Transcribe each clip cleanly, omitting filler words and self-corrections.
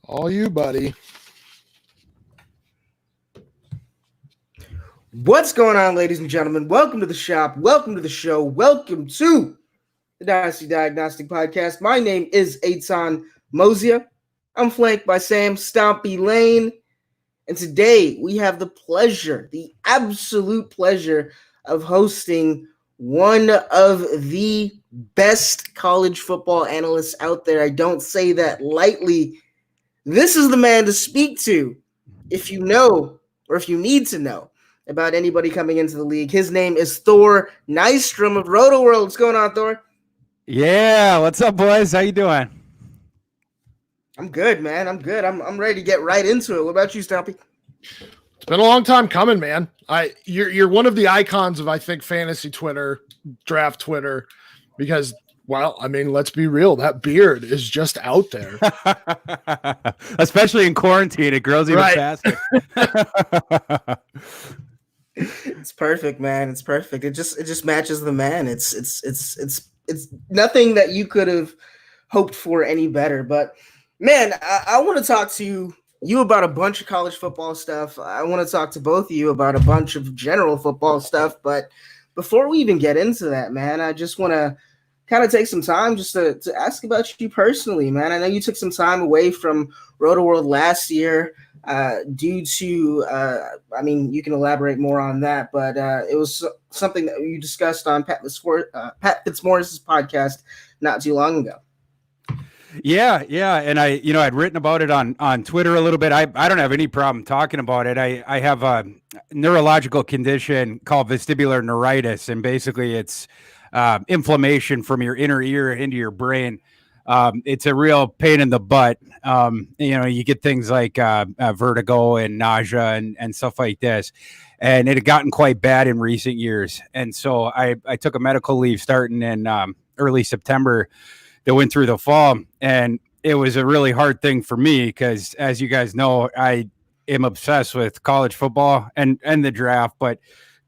All you, buddy. What's going on, ladies and gentlemen? Welcome to the shop. Welcome to the show. Welcome to the Dynasty Diagnostic podcast. My name is Eitan Mosier. I'm flanked by Sam Stompy Lane. And today we have the absolute pleasure of hosting one of the best college football analysts out there. I don't say that lightly. This is the man to speak to if you know or if you need to know about anybody coming into the league. His name is Thor Nystrom of RotoWorld. What's going on, Thor? Yeah, what's up, boys? How you doing? I'm good, man. I'm good. I'm ready to get right into it. What about you, Stompy? It's been a long time coming, man. You're one of the icons of, I think, fantasy Twitter, draft Twitter, because, well, I mean, let's be real. That beard is just out there. Especially in quarantine, it grows even faster. It's perfect, man. It's perfect. It just matches the man. It's nothing that you could have hoped for any better. But man, I want to talk to you about a bunch of college football stuff. I want to talk to both of you about a bunch of general football stuff. But before we even get into that, man, I just want to kind of take some time just to ask about you personally, man. I know you took some time away from RotoWorld last year due to, I mean, you can elaborate more on that, but it was something that you discussed on Pat Fitzmaurice's podcast not too long ago. Yeah. And I'd written about it on Twitter a little bit. I don't have any problem talking about it. I have a neurological condition called vestibular neuritis, and basically it's inflammation from your inner ear into your brain. It's a real pain in the butt. You get things like vertigo and nausea and stuff like this. And it had gotten quite bad in recent years. And so I took a medical leave starting in early September that went through the fall. And it was a really hard thing for me because, as you guys know, I am obsessed with college football and the draft, but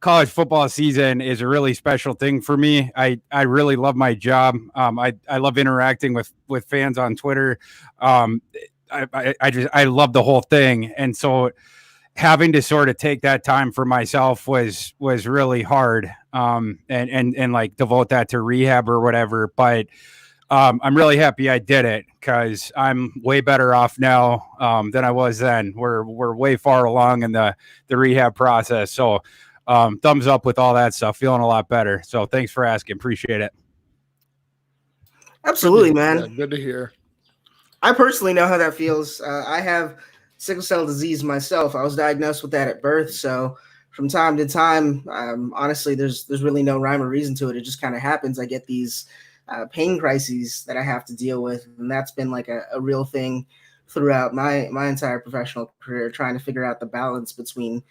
college football season is a really special thing for me. I really love my job. I love interacting with fans on Twitter. I love the whole thing. And so having to sort of take that time for myself was really hard. And like devote that to rehab or whatever. But I'm really happy I did it because I'm way better off now than I was then. We're way far along in the rehab process. So thumbs up with all that stuff. Feeling a lot better. So thanks for asking. Appreciate it. Absolutely, man. Yeah, good to hear. I personally know how that feels. I have sickle cell disease myself. I was diagnosed with that at birth. So from time to time, honestly, there's really no rhyme or reason to it. It just kind of happens. I get these pain crises that I have to deal with. And that's been like a real thing throughout my entire professional career, trying to figure out the balance between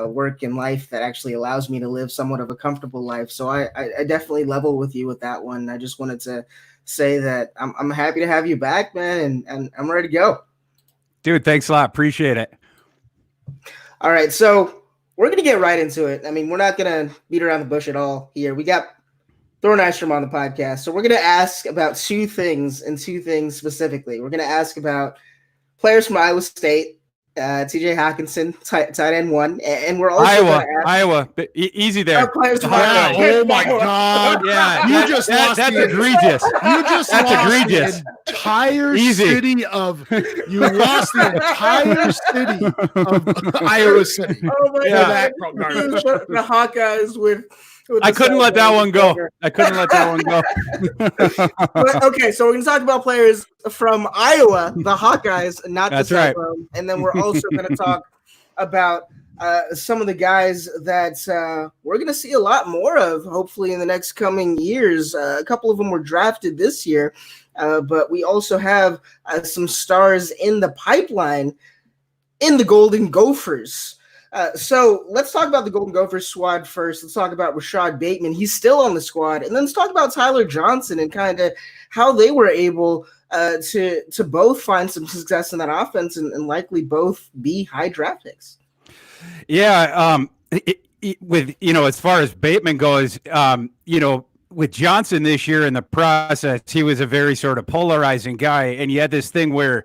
work and life that actually allows me to live somewhat of a comfortable life. So I definitely level with you with that one. I just wanted to say that I'm happy to have you back, man, and I'm ready to go. Dude, thanks a lot. Appreciate it. All right, so we're going to get right into it. I mean, we're not going to beat around the bush at all here. We got Thor Nystrom on the podcast. So we're going to ask about two things specifically. We're going to ask about players from Iowa State, TJ Hawkinson, tight end one, and we're also Iowa, easy there. Oh my God! Yeah, that's egregious. You just lost egregious. The entire city of Iowa City. Oh my God! The Hawkeyes with I couldn't let that one go. But, okay, so we're going to talk about players from Iowa, the Hawkeyes, not the Cyclone. And then we're also going to talk about some of the guys that we're going to see a lot more of, hopefully, in the next coming years. A couple of them were drafted this year, but we also have some stars in the pipeline in the Golden Gophers. So let's talk about the Golden Gophers squad first. Let's talk about Rashad Bateman. He's still on the squad. And then let's talk about Tyler Johnson and kind of how they were able to both find some success in that offense and likely both be high draft picks. Yeah. With, as far as Bateman goes, with Johnson this year in the process, he was a very sort of polarizing guy. And you had this thing where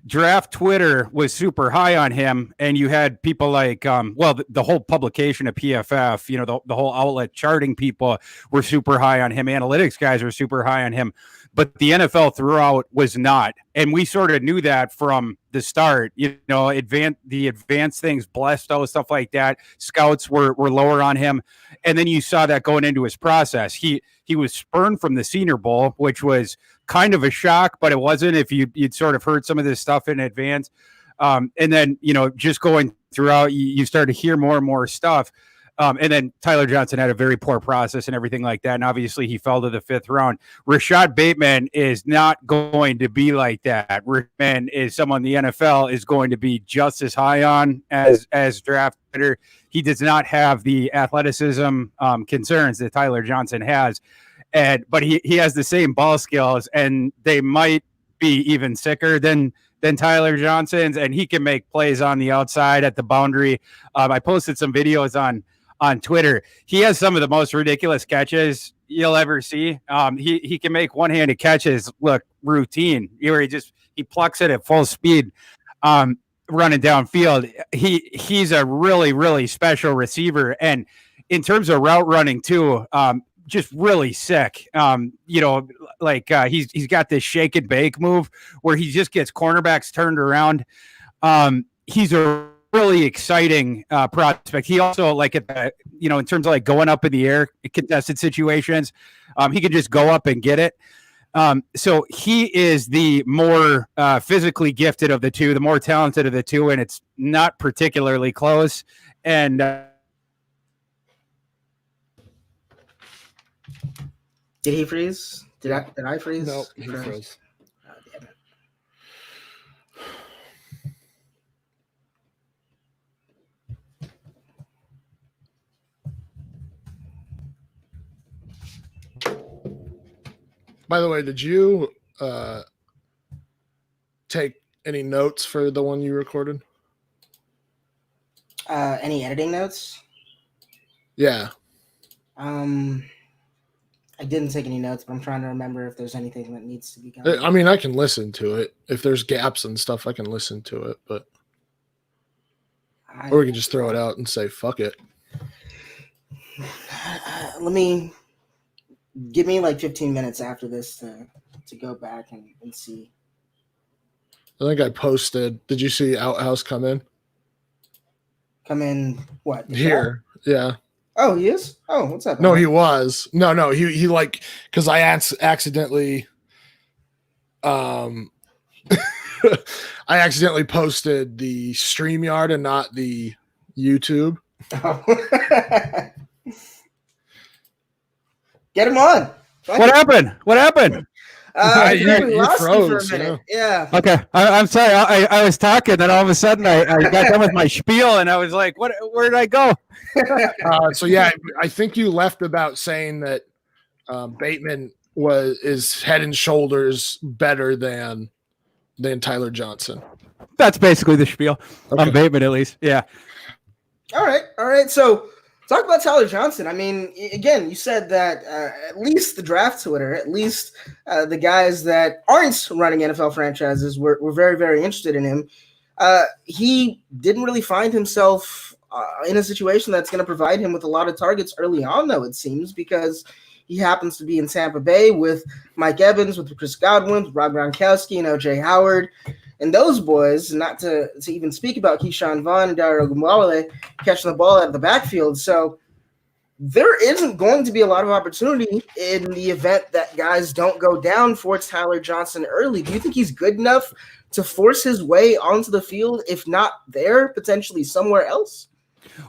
draft Twitter was super high on him, and you had people like, the whole publication of PFF, the whole outlet charting people were super high on him. Analytics guys were super high on him, but the NFL throughout was not. And we sort of knew that from the start, the advanced things, Blesto, stuff like that. Scouts were lower on him. And then you saw that going into his process. He was spurned from the Senior Bowl, which was kind of a shock, but it wasn't if you'd sort of heard some of this stuff in advance. And then, just going throughout, you start to hear more and more stuff. And then Tyler Johnson had a very poor process and everything like that. And obviously he fell to the 5th round. Rashad Bateman is not going to be like that. Bateman is someone the NFL is going to be just as high on as draft hitter. He does not have the athleticism concerns that Tyler Johnson has. But he has the same ball skills, and they might be even sicker than Tyler Johnson's, and he can make plays on the outside at the boundary. I posted some videos on Twitter. He has some of the most ridiculous catches you'll ever see. He can make one-handed catches look routine, where he plucks it at full speed, running downfield. He's a really, really special receiver, and in terms of route running too, just really sick. He's got this shake and bake move where he just gets cornerbacks turned around. He's a really exciting prospect. He also, in terms of going up in the air, contested situations, he can just go up and get it. So he is the more physically gifted of the two, the more talented of the two, and it's not particularly close. And did he freeze? Did I freeze? No, he froze. Oh, damn it. By the way, did you take any notes for the one you recorded? Any editing notes? Yeah. I didn't take any notes, but I'm trying to remember if there's anything that needs to be done. I mean, I can listen to it. If there's gaps and stuff, I can listen to it, but or we can just throw it out and say, fuck it. Give me like 15 minutes after this to go back and see. I think I posted. Did you see Outhouse come in? Come in what? Here. Yeah. Oh, he is? Oh, what's up? No, he was. No, he because I accidentally I accidentally posted the StreamYard and not the YouTube. Oh. Get him on. What happened? You froze. For a minute. Yeah. Okay. I'm sorry. I was talking, then all of a sudden I got done with my spiel, and I was like, where did I go? So yeah, I think you left about saying that Bateman is head and shoulders better than Tyler Johnson. That's basically the spiel. Okay. On Bateman, at least. Yeah. All right. So talk about Tyler Johnson. I mean, again, you said that at least the draft Twitter, at least the guys that aren't running NFL franchises were very, very interested in him. He didn't really find himself in a situation that's going to provide him with a lot of targets early on, though, it seems, because he happens to be in Tampa Bay with Mike Evans, with Chris Godwin, with Rob Gronkowski, and O.J. Howard. And those boys, not to even speak about Keyshawn Vaughn and Dario Ogunbowale catching the ball out of the backfield. So there isn't going to be a lot of opportunity in the event that guys don't go down for Tyler Johnson early. Do you think he's good enough to force his way onto the field, if not there, potentially somewhere else?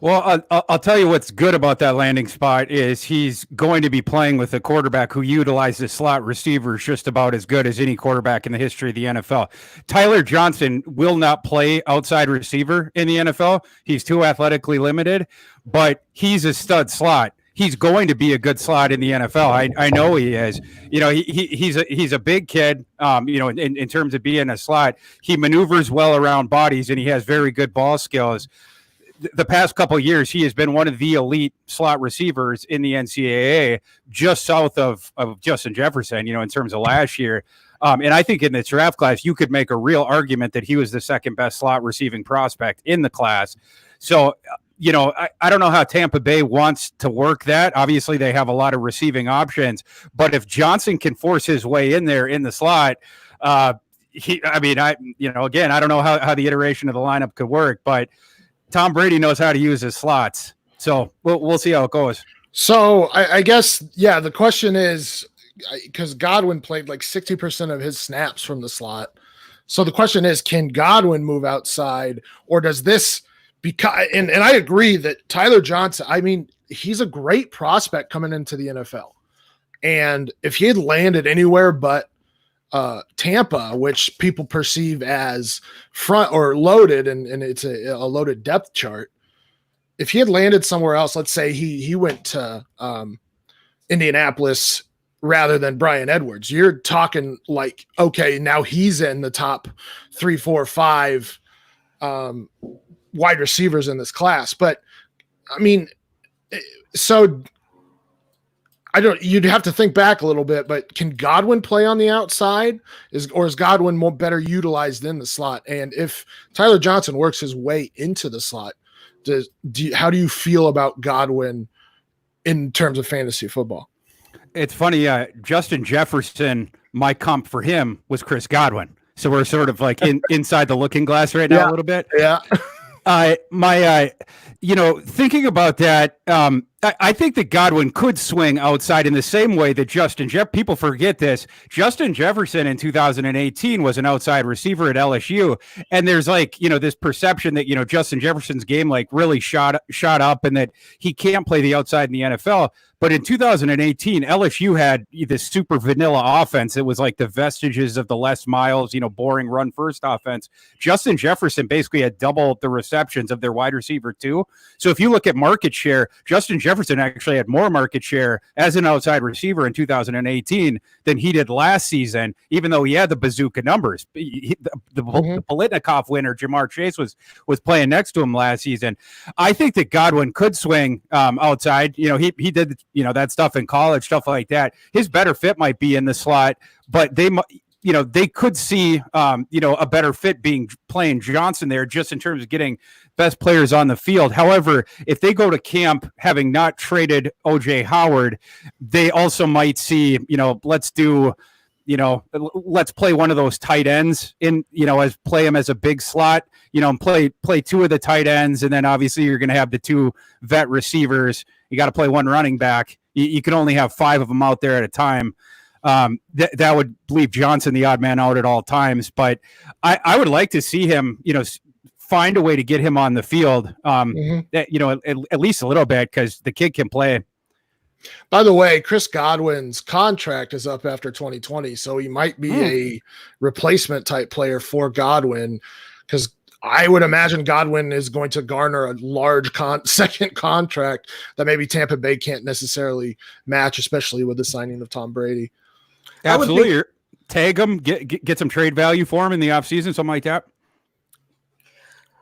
Well, I'll tell you what's good about that landing spot is he's going to be playing with a quarterback who utilizes slot receivers just about as good as any quarterback in the history of the NFL. Tyler Johnson will not play outside receiver in the NFL. He's too athletically limited, but he's a stud slot. He's going to be a good slot in the NFL. I know he is. He's a big kid. In terms of being a slot, he maneuvers well around bodies and he has very good ball skills. The past couple of years, he has been one of the elite slot receivers in the NCAA, just south of Justin Jefferson, in terms of last year. And I think in the draft class, you could make a real argument that he was the second best slot receiving prospect in the class. So, I don't know how Tampa Bay wants to work that. Obviously, they have a lot of receiving options, but if Johnson can force his way in there in the slot, again, I don't know how the iteration of the lineup could work, but Tom Brady knows how to use his slots. So we'll see how it goes. So I guess, the question is, because Godwin played like 60% of his snaps from the slot. So the question is, can Godwin move outside, or does this and I agree that Tyler Johnson, he's a great prospect coming into the NFL. And if he had landed anywhere but Tampa, which people perceive as front or loaded, and it's a loaded depth chart, if he had landed somewhere else, let's say he went to Indianapolis rather than Bryan Edwards, you're talking like, okay, now he's in the top 3, 4, 5 wide receivers in this class. But so you'd have to think back a little bit, but can Godwin play on the outside? Is Godwin more better utilized in the slot? And if Tyler Johnson works his way into the slot, how do you feel about Godwin in terms of fantasy football? It's funny. Justin Jefferson, my comp for him was Chris Godwin. So we're sort of like inside the looking glass right now a little bit. Yeah. Thinking about that, I think that Godwin could swing outside in the same way that people forget this. Justin Jefferson in 2018 was an outside receiver at LSU. And there's this perception that, Justin Jefferson's game really shot up and that he can't play the outside in the NFL. But in 2018, LSU had this super vanilla offense. It was like the vestiges of the Les Miles, boring run first offense. Justin Jefferson basically had double the receptions of their wide receiver too. So if you look at market share, Justin Jefferson actually had more market share as an outside receiver in 2018 than he did last season, even though he had the bazooka numbers. The Politnikov winner, Jamar Chase, was playing next to him last season. I think that Godwin could swing outside. He did that stuff in college, stuff like that. His better fit might be in the slot, but they could see, a better fit playing Johnson there just in terms of getting best players on the field. However, if they go to camp having not traded OJ Howard, they also might see, let's play one of those tight ends play him as a big slot, and play two of the tight ends. And then obviously you're going to have the two vet receivers. You got to play one running back. You can only have 5 of them out there at a time. That would leave Johnson the odd man out at all times. But I would like to see him, find a way to get him on the field, at least a little bit, because the kid can play. By the way, Chris Godwin's contract is up after 2020, so he might be a replacement type player for Godwin, because I would imagine Godwin is going to garner a large second contract that maybe Tampa Bay can't necessarily match, especially with the signing of Tom Brady. Absolutely. Tag him, get some trade value for him in the offseason, something like that.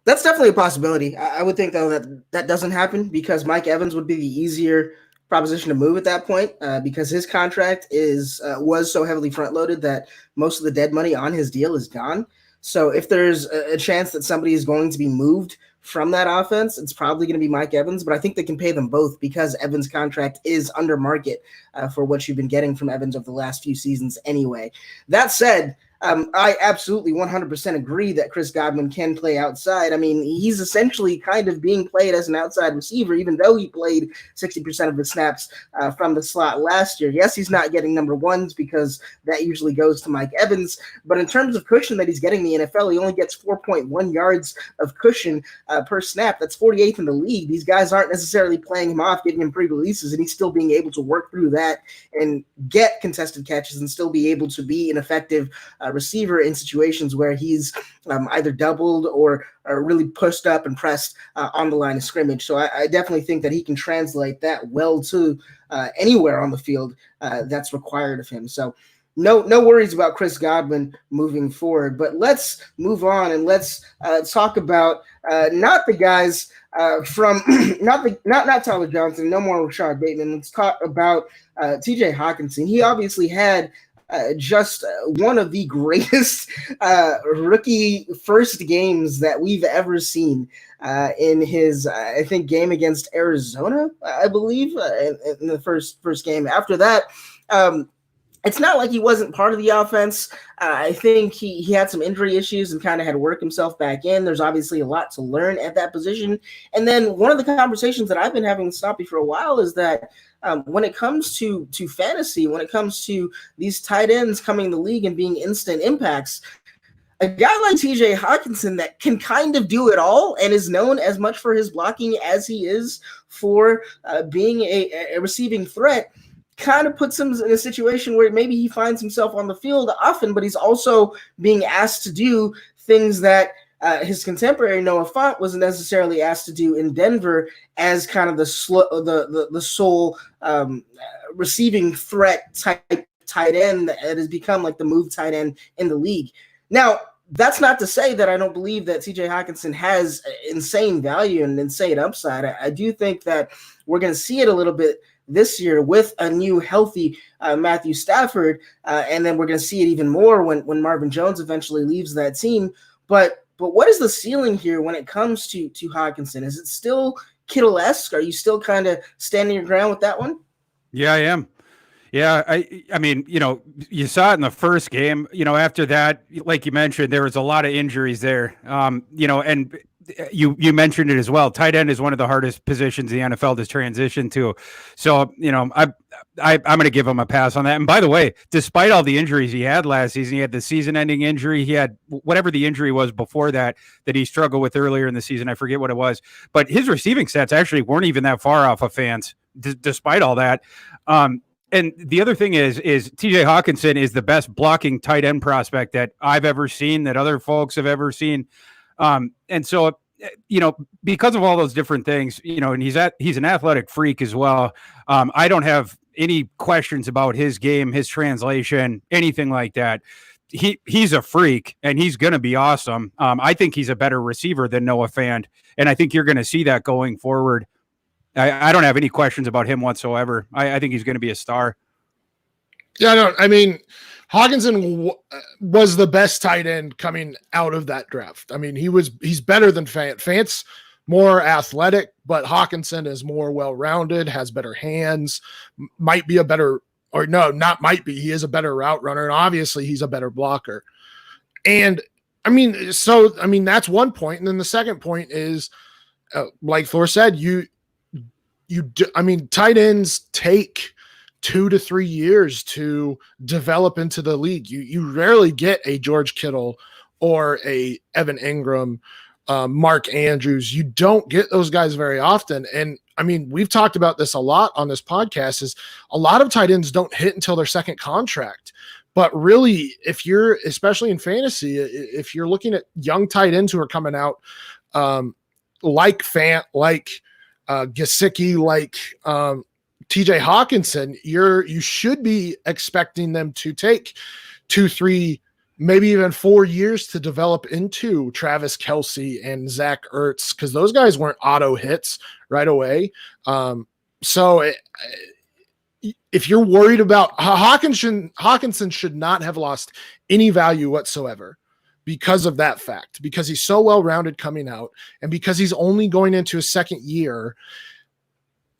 That's definitely a possibility. I would think, though, that doesn't happen because Mike Evans would be the easier proposition to move at that point because his contract was so heavily front-loaded that most of the dead money on his deal is gone. So if there's a chance that somebody is going to be moved from that offense, it's probably going to be Mike Evans, but I think they can pay them both because Evans' contract is under market for what you've been getting from Evans over the last few seasons anyway. That said, I absolutely 100% agree that Chris Godwin can play outside. I mean, he's essentially kind of being played as an outside receiver, even though he played 60% of the snaps from the slot last year. Yes, he's not getting number ones because that usually goes to Mike Evans. But in terms of cushion that he's getting in the NFL, he only gets 4.1 yards of cushion per snap. That's 48th in the league. These guys aren't necessarily playing him off, getting him pre-releases, and he's still being able to work through that and get contested catches and still be able to be an effective receiver in situations where he's either doubled or really pushed up and pressed on the line of scrimmage. So I definitely think that he can translate that well to anywhere on the field that's required of him. So no worries about Chris Godwin moving forward. But let's move on and let's talk about not the guys from not Tyler Johnson, no more Rashad Bateman. Let's talk about TJ Hawkinson. He obviously had just one of the greatest rookie first games that we've ever seen in his, I think, game against Arizona, I believe, in the first game. After that, it's not like he wasn't part of the offense. I think he had some injury issues and kind of had to work himself back in. There's obviously a lot to learn at that position. And then one of the conversations that I've been having with Stoppy for a while is that when it comes to fantasy, when it comes to these tight ends coming in the league and being instant impacts, a guy like TJ Hawkinson that can kind of do it all and is known as much for his blocking as he is for being a receiving threat, kind of puts him in a situation where maybe he finds himself on the field often, but he's also being asked to do things that his contemporary Noah Fant wasn't necessarily asked to do in Denver as kind of the sole receiving threat type tight end that has become like the move tight end in the league. Now, that's not to say that I don't believe that TJ Hawkinson has insane value and insane upside. I do think that we're going to see it a little bit this year with a new healthy Matthew Stafford, and then we're going to see it even more when Marvin Jones eventually leaves that team. But what is the ceiling here when it comes to Hawkinson? Is it still Kittle-esque? Are you still kind of standing your ground with that one? Yeah, I am. Yeah, I mean, you saw it in the first game. After that, like you mentioned, there was a lot of injuries there. And you mentioned it as well. Tight end is one of the hardest positions the NFL to transition to. So, I'm going to give him a pass on that. And by the way, despite all the injuries he had last season, he had the season-ending injury. He had whatever the injury was before that he struggled with earlier in the season. I forget what it was. But his receiving stats actually weren't even that far off of fans, despite all that. And the other thing is TJ Hawkinson is the best blocking tight end prospect that I've ever seen, that other folks have ever seen. And so, because of all those different things, and he's an athletic freak as well. I don't have any questions about his game, his translation, anything like that. He's a freak and he's going to be awesome. I think he's a better receiver than Noah Fant. And I think you're going to see that going forward. I don't have any questions about him whatsoever. I think he's going to be a star. Yeah, Hawkinson was the best tight end coming out of that draft. I mean, he's better than Fant. Fant's more athletic, but Hawkinson is more well-rounded, has better hands, might be a better, or no, not might be. He is a better route runner, and obviously he's a better blocker. And that's one point. And then the second point is, like Thor said, tight ends take 2 to 3 years to develop into the league. You rarely get a George Kittle or a Evan Ingram, Mark Andrews. You don't get those guys very often. And I mean, we've talked about this a lot on this podcast, is a lot of tight ends don't hit until their second contract. But really, especially in fantasy, if you're looking at young tight ends who are coming out, like Fant, like Gesicki, like TJ Hawkinson, you should be expecting them to take 2, 3, maybe even 4 years to develop into Travis Kelce and Zach Ertz, because those guys weren't auto hits right away. If you're worried about Hawkinson should not have lost any value whatsoever because of that fact, because he's so well-rounded coming out and because he's only going into his second year.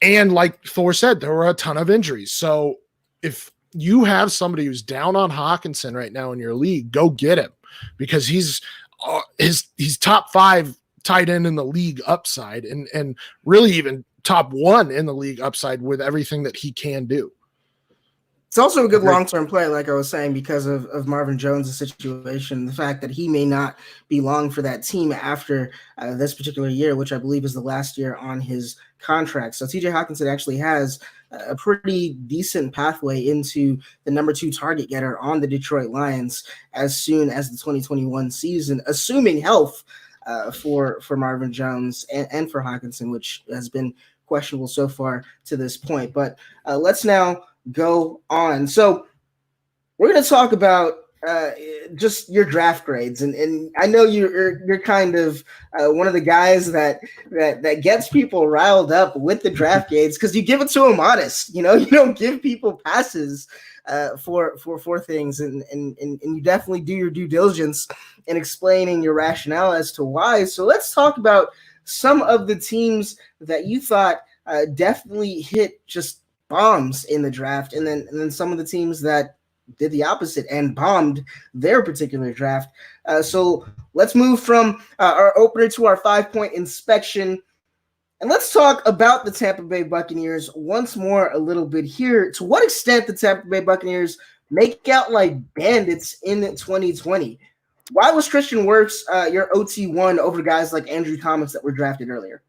And like Thor said, there were a ton of injuries. So if you have somebody who's down on Hawkinson right now in your league, go get him, because he's top 5 tight end in the league upside, and really even top 1 in the league upside with everything that he can do. It's also a good long-term play, like I was saying, because of Marvin Jones' situation, the fact that he may not be long for that team after this particular year, which I believe is the last year on his contract. So TJ Hawkinson actually has a pretty decent pathway into the number 2 target getter on the Detroit Lions as soon as the 2021 season, assuming health for Marvin Jones and for Hawkinson, which has been questionable so far to this point. But let's now go on. So we're going to talk about just your draft grades, and I know you're kind of one of the guys that gets people riled up with the draft grades because you give it to them honest. You don't give people passes for things, and you definitely do your due diligence in explaining your rationale as to why. So let's talk about some of the teams that you thought definitely hit just bombs in the draft, and then some of the teams that did the opposite and bombed their particular draft. So let's move from our opener to our 5-point inspection. And let's talk about the Tampa Bay Buccaneers once more a little bit here. To what extent the Tampa Bay Buccaneers make out like bandits in 2020? Why was Christian Wirfs your OT1 over guys like Andrew Thomas that were drafted earlier?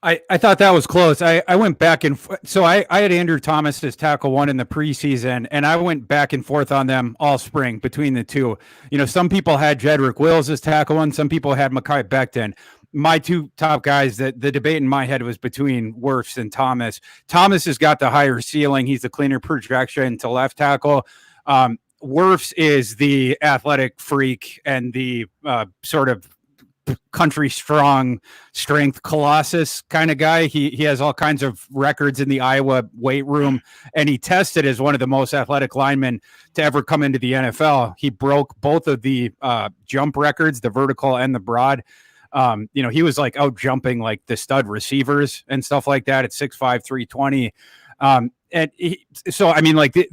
I thought that was close. I went back and so I had Andrew Thomas as tackle 1 in the preseason, and I went back and forth on them all spring between the two. Some people had Jedrick Wills as tackle 1. Some people had Mekhi Becton. My two top guys, that the debate in my head was between Wirfs and Thomas. Thomas has got the higher ceiling. He's the cleaner projection to left tackle. Wirfs is the athletic freak and the sort of country strong strength colossus kind of guy. He has all kinds of records in the Iowa weight room, and he tested as one of the most athletic linemen to ever come into the NFL. He broke both of the jump records, the vertical and the broad. He was like out jumping like the stud receivers and stuff like that at 6'5", 320.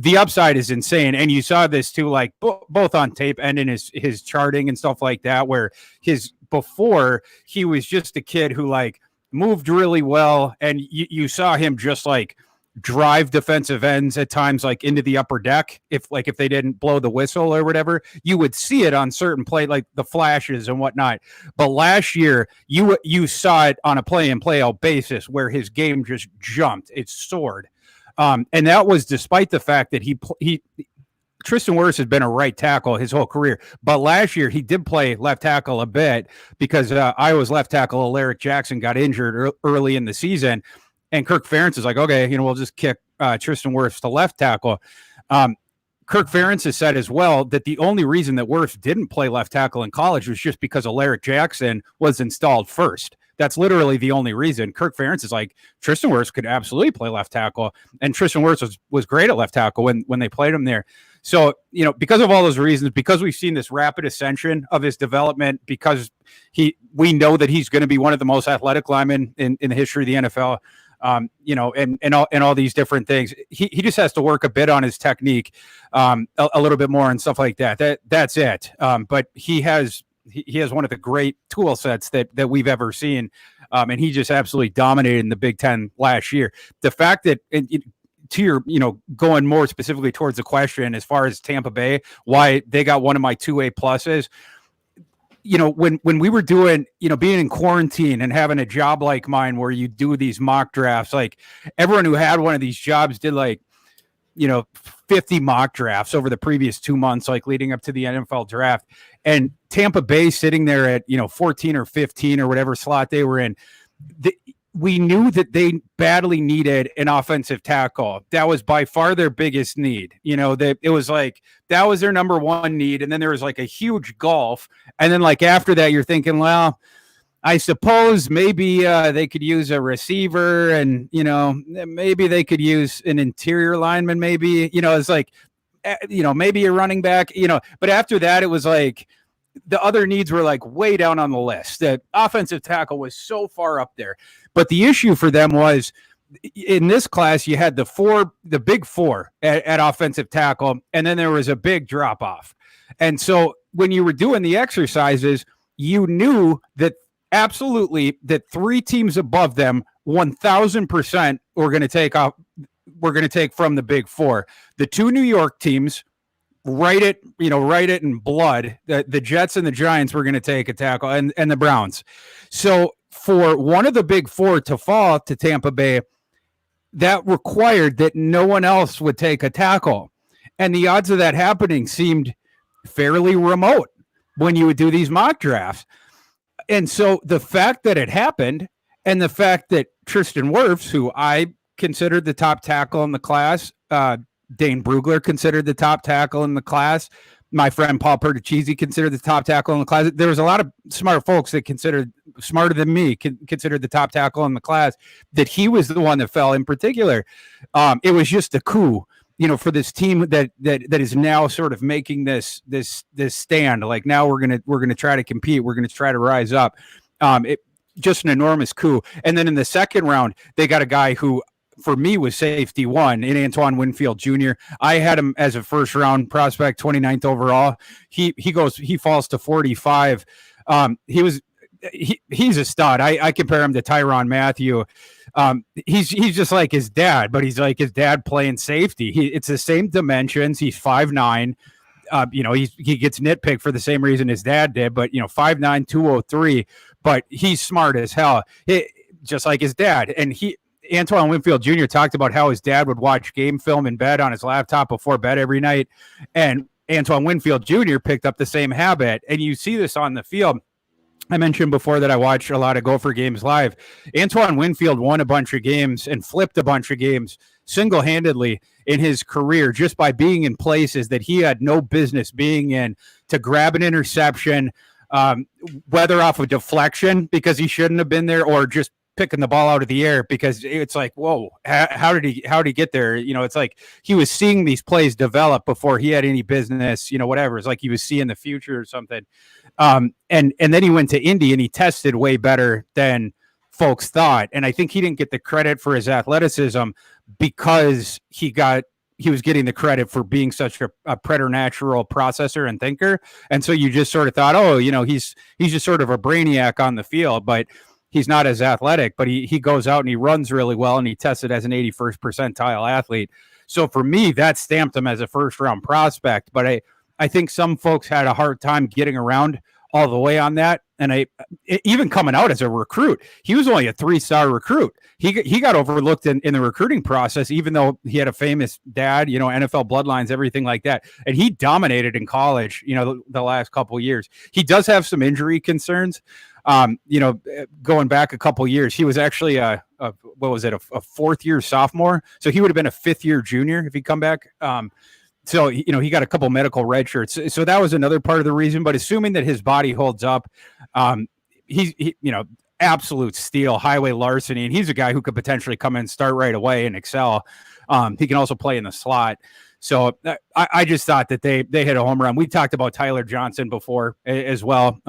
The upside is insane. And you saw this too, like both on tape and in his charting and stuff like that, where before he was just a kid who like moved really well. And you saw him just like drive defensive ends at times, like into the upper deck. If they didn't blow the whistle or whatever, you would see it on certain play, like the flashes and whatnot. But last year you saw it on a play in play out basis where his game just jumped. It soared. And that was despite the fact that Tristan Wirfs has been a right tackle his whole career. But last year he did play left tackle a bit because Iowa's left tackle, Alaric Jackson, got injured early in the season. And Kirk Ferentz is like, okay, we'll just kick Tristan Wirfs to left tackle. Kirk Ferentz has said as well that the only reason that Wirfs didn't play left tackle in college was just because Alaric Jackson was installed first. That's literally the only reason. Kirk Ferentz is like, Tristan Wirfs could absolutely play left tackle. And Tristan Wirfs was great at left tackle when they played him there. So, because of all those reasons, because we've seen this rapid ascension of his development, because we know that he's going to be one of the most athletic linemen in the history of the NFL, and all these different things. He just has to work a bit on his technique, a little bit more and stuff like that. That's it. But he has one of the great tool sets that we've ever seen. And he just absolutely dominated in the Big Ten last year. The fact that to your, going more specifically towards the question, as far as Tampa Bay, why they got one of my 2A pluses, when we were doing, being in quarantine and having a job like mine where you do these mock drafts, like everyone who had one of these jobs did 50 mock drafts over the previous 2 months, like leading up to the NFL draft. And Tampa Bay sitting there at, 14 or 15 or whatever slot they were in, we knew that they badly needed an offensive tackle. That was by far their biggest need. It was like, that was their number one need. And then there was like a huge gulf. And then like after that, you're thinking, well, I suppose maybe they could use a receiver and, maybe they could use an interior lineman. Maybe, it's like, maybe a running back, but after that, it was like the other needs were like way down on the list. The offensive tackle was so far up there. But the issue for them was in this class, you had the big four at offensive tackle, and then there was a big drop off. And so when you were doing the exercises, you knew that absolutely that 3 teams above them, 1,000% were going to take off. We're going to take from the big four. The 2 New York teams, write it in blood. The Jets and the Giants were going to take a tackle, and the Browns. So for one of the big four to fall to Tampa Bay, that required that no one else would take a tackle. And the odds of that happening seemed fairly remote when you would do these mock drafts. And so the fact that it happened, and the fact that Tristan Wirfs, who I considered the top tackle in the class, Dane Brugler considered the top tackle in the class, my friend Paul Perticchese considered the top tackle in the class. There was a lot of smart folks that smarter than me, considered the top tackle in the class, that he was the one that fell in particular. It was just a coup, for this team that is now sort of making this stand. Like, now we're gonna try to compete. We're gonna try to rise up. Just an enormous coup. And then in the second round, they got a guy who, for me, was safety one in Antoine Winfield Jr. I had him as a first round prospect, 29th overall. He falls to 45. He's a stud. I compare him to Tyrann Mathieu. He's just like his dad, but he's like his dad playing safety. It's the same dimensions. He's 5'9". He gets nitpicked for the same reason his dad did, but 5'9", 203. But he's smart as hell, just like his dad. And Antoine Winfield Jr. talked about how his dad would watch game film in bed on his laptop before bed every night. And Antoine Winfield Jr. picked up the same habit. And you see this on the field. I mentioned before that I watch a lot of Gopher games live. Antoine Winfield won a bunch of games and flipped a bunch of games single-handedly in his career just by being in places that he had no business being in, to grab an interception, whether off of deflection because he shouldn't have been there, or just picking the ball out of the air because it's like, whoa, how did he get there? It's like he was seeing these plays develop before he had any business, whatever. It's like he was seeing the future or something. And then he went to Indy and he tested way better than folks thought. And I think he didn't get the credit for his athleticism because he was getting the credit for being such a preternatural processor and thinker. And so you just sort of thought, he's just sort of a brainiac on the field, but he's not as athletic. But he goes out and he runs really well, and he tested as an 81st percentile athlete. So for me, that stamped him as a first round prospect. But I think some folks had a hard time getting around all the way on that. And even coming out as a recruit, he was only a 3-star recruit. He got overlooked in the recruiting process, even though he had a famous dad, NFL bloodlines, everything like that. And he dominated in college, the last couple of years. He does have some injury concerns. Going back a couple of years, he was actually a fourth-year sophomore. So he would have been a fifth-year junior if he'd come back. So, he got a couple medical red shirts. So that was another part of the reason. But assuming that his body holds up, he absolute steal, highway larceny. And he's a guy who could potentially come in and start right away and excel. He can also play in the slot. So I just thought that they hit a home run. We talked about Tyler Johnson before as well.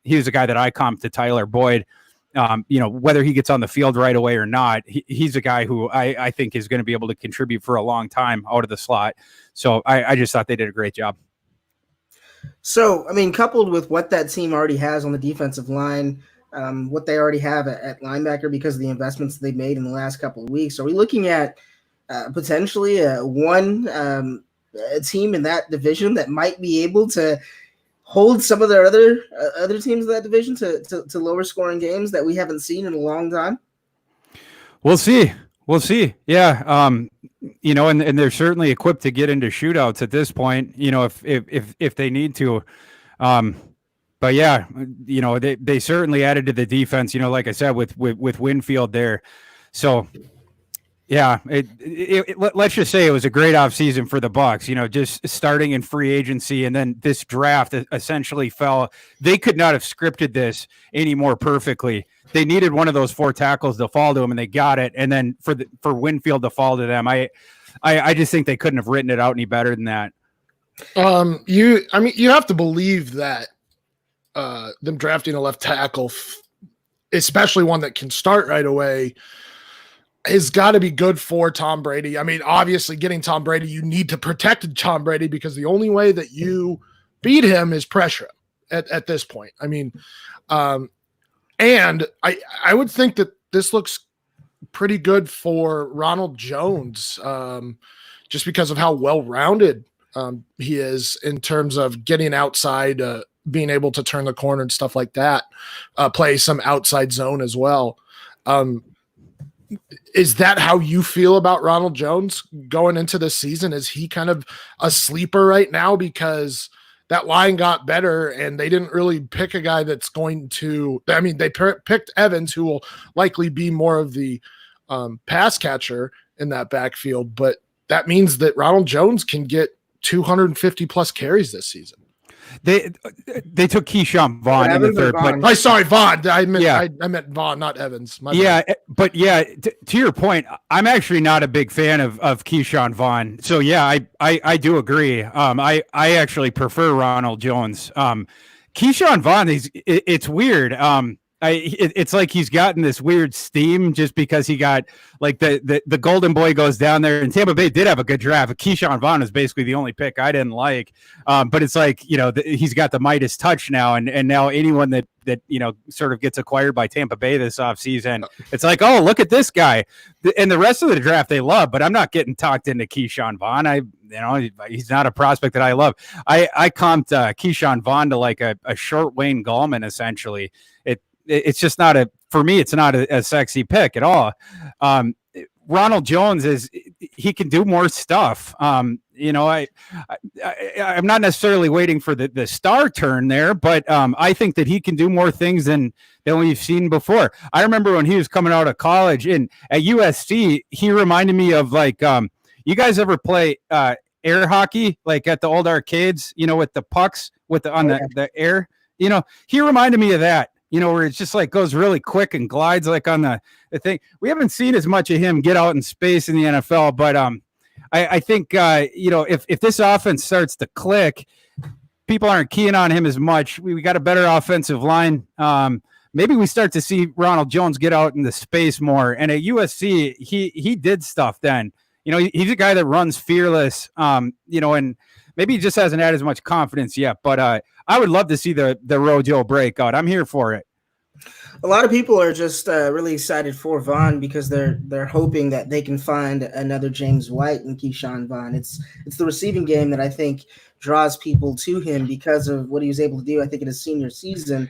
He was a guy that I comped to Tyler Boyd. Whether he gets on the field right away or not, he's a guy who I think is going to be able to contribute for a long time out of the slot. So I just thought they did a great job. So, coupled with what that team already has on the defensive line, what they already have at linebacker because of the investments they made in the last couple of weeks, are we looking at potentially one team in that division that might be able to hold some of their other teams in that division to lower scoring games that we haven't seen in a long time? We'll see. Yeah. And they're certainly equipped to get into shootouts at this point, if they need to. But yeah, they certainly added to the defense, like I said, with Winfield there. So yeah, let's just say it was a great offseason for the Bucs, just starting in free agency. And then this draft essentially fell. They could not have scripted this any more perfectly. They needed one of those 4 tackles to fall to him, and they got it. And then for Winfield to fall to them, I just think they couldn't have written it out any better than that. You have to believe that them drafting a left tackle, especially one that can start right away, has got to be good for Tom Brady. Obviously getting Tom Brady, you need to protect Tom Brady because the only way that you beat him is pressure at this point. And I would think that this looks pretty good for Ronald Jones, just because of how well-rounded he is in terms of getting outside, being able to turn the corner and stuff like that, play some outside zone as well. Is that how you feel about Ronald Jones going into this season? Is he kind of a sleeper right now because that line got better and they didn't really pick a guy that's going to – they picked Evans, who will likely be more of the pass catcher in that backfield, but that means that Ronald Jones can get 250 plus carries this season. They took Keyshawn Vaughn in the third. But sorry, Vaughn. I meant Vaughn, not Evans. But to your point, I'm actually not a big fan of Keyshawn Vaughn. So yeah, I do agree. I actually prefer Ronald Jones. Keyshawn Vaughn, it's weird. It's like he's gotten this weird steam just because he got like the golden boy goes down there, and Tampa Bay did have a good draft. Keyshawn Vaughn is basically the only pick I didn't like. But it's like, he's got the Midas touch now. And now anyone that sort of gets acquired by Tampa Bay this offseason, it's like, oh, look at this guy. And the rest of the draft they love, but I'm not getting talked into Keyshawn Vaughn. He's not a prospect that I love. I comped Keyshawn Vaughn to like a short Wayne Gallman, essentially. It's just not for me, it's not a sexy pick at all. Ronald Jones he can do more stuff. I'm not necessarily waiting for the star turn there, but I think that he can do more things than we've seen before. I remember when he was coming out of college and at USC, he reminded me of like, you guys ever play air hockey, like at the old arcades, with the pucks the air, he reminded me of that. Where it's just like goes really quick and glides like on the thing. We haven't seen as much of him get out in space in the NFL, but I think if this offense starts to click, people aren't keying on him as much. We got a better offensive line. Maybe we start to see Ronald Jones get out in the space more. And at USC, he did stuff then. He's a guy that runs fearless. And maybe he just hasn't had as much confidence yet. But I would love to see the Rojo breakout. I'm here for it. A lot of people are just really excited for Vaughn because they're hoping that they can find another James White and Keyshawn Vaughn. It's the receiving game that I think draws people to him because of what he was able to do, I think, in his senior season.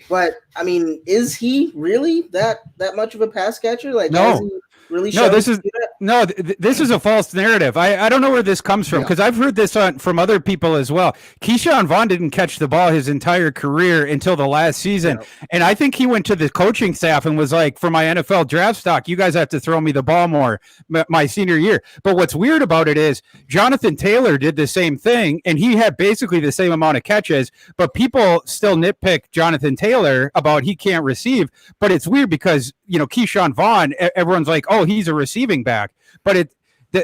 But I mean, is he really that much of a pass catcher? Like, no. Really this is a false narrative. I don't know where this comes from because I've heard this from other people as well. Keyshawn Vaughn didn't catch the ball his entire career until the last season. And I think he went to the coaching staff and was like, for my NFL draft stock, you guys have to throw me the ball more my senior year. But what's weird about it is Jonathan Taylor did the same thing and he had basically the same amount of catches, but people still nitpick Jonathan Taylor about he can't receive. But it's weird because, Keyshawn Vaughn, everyone's like, oh, he's a receiving back, but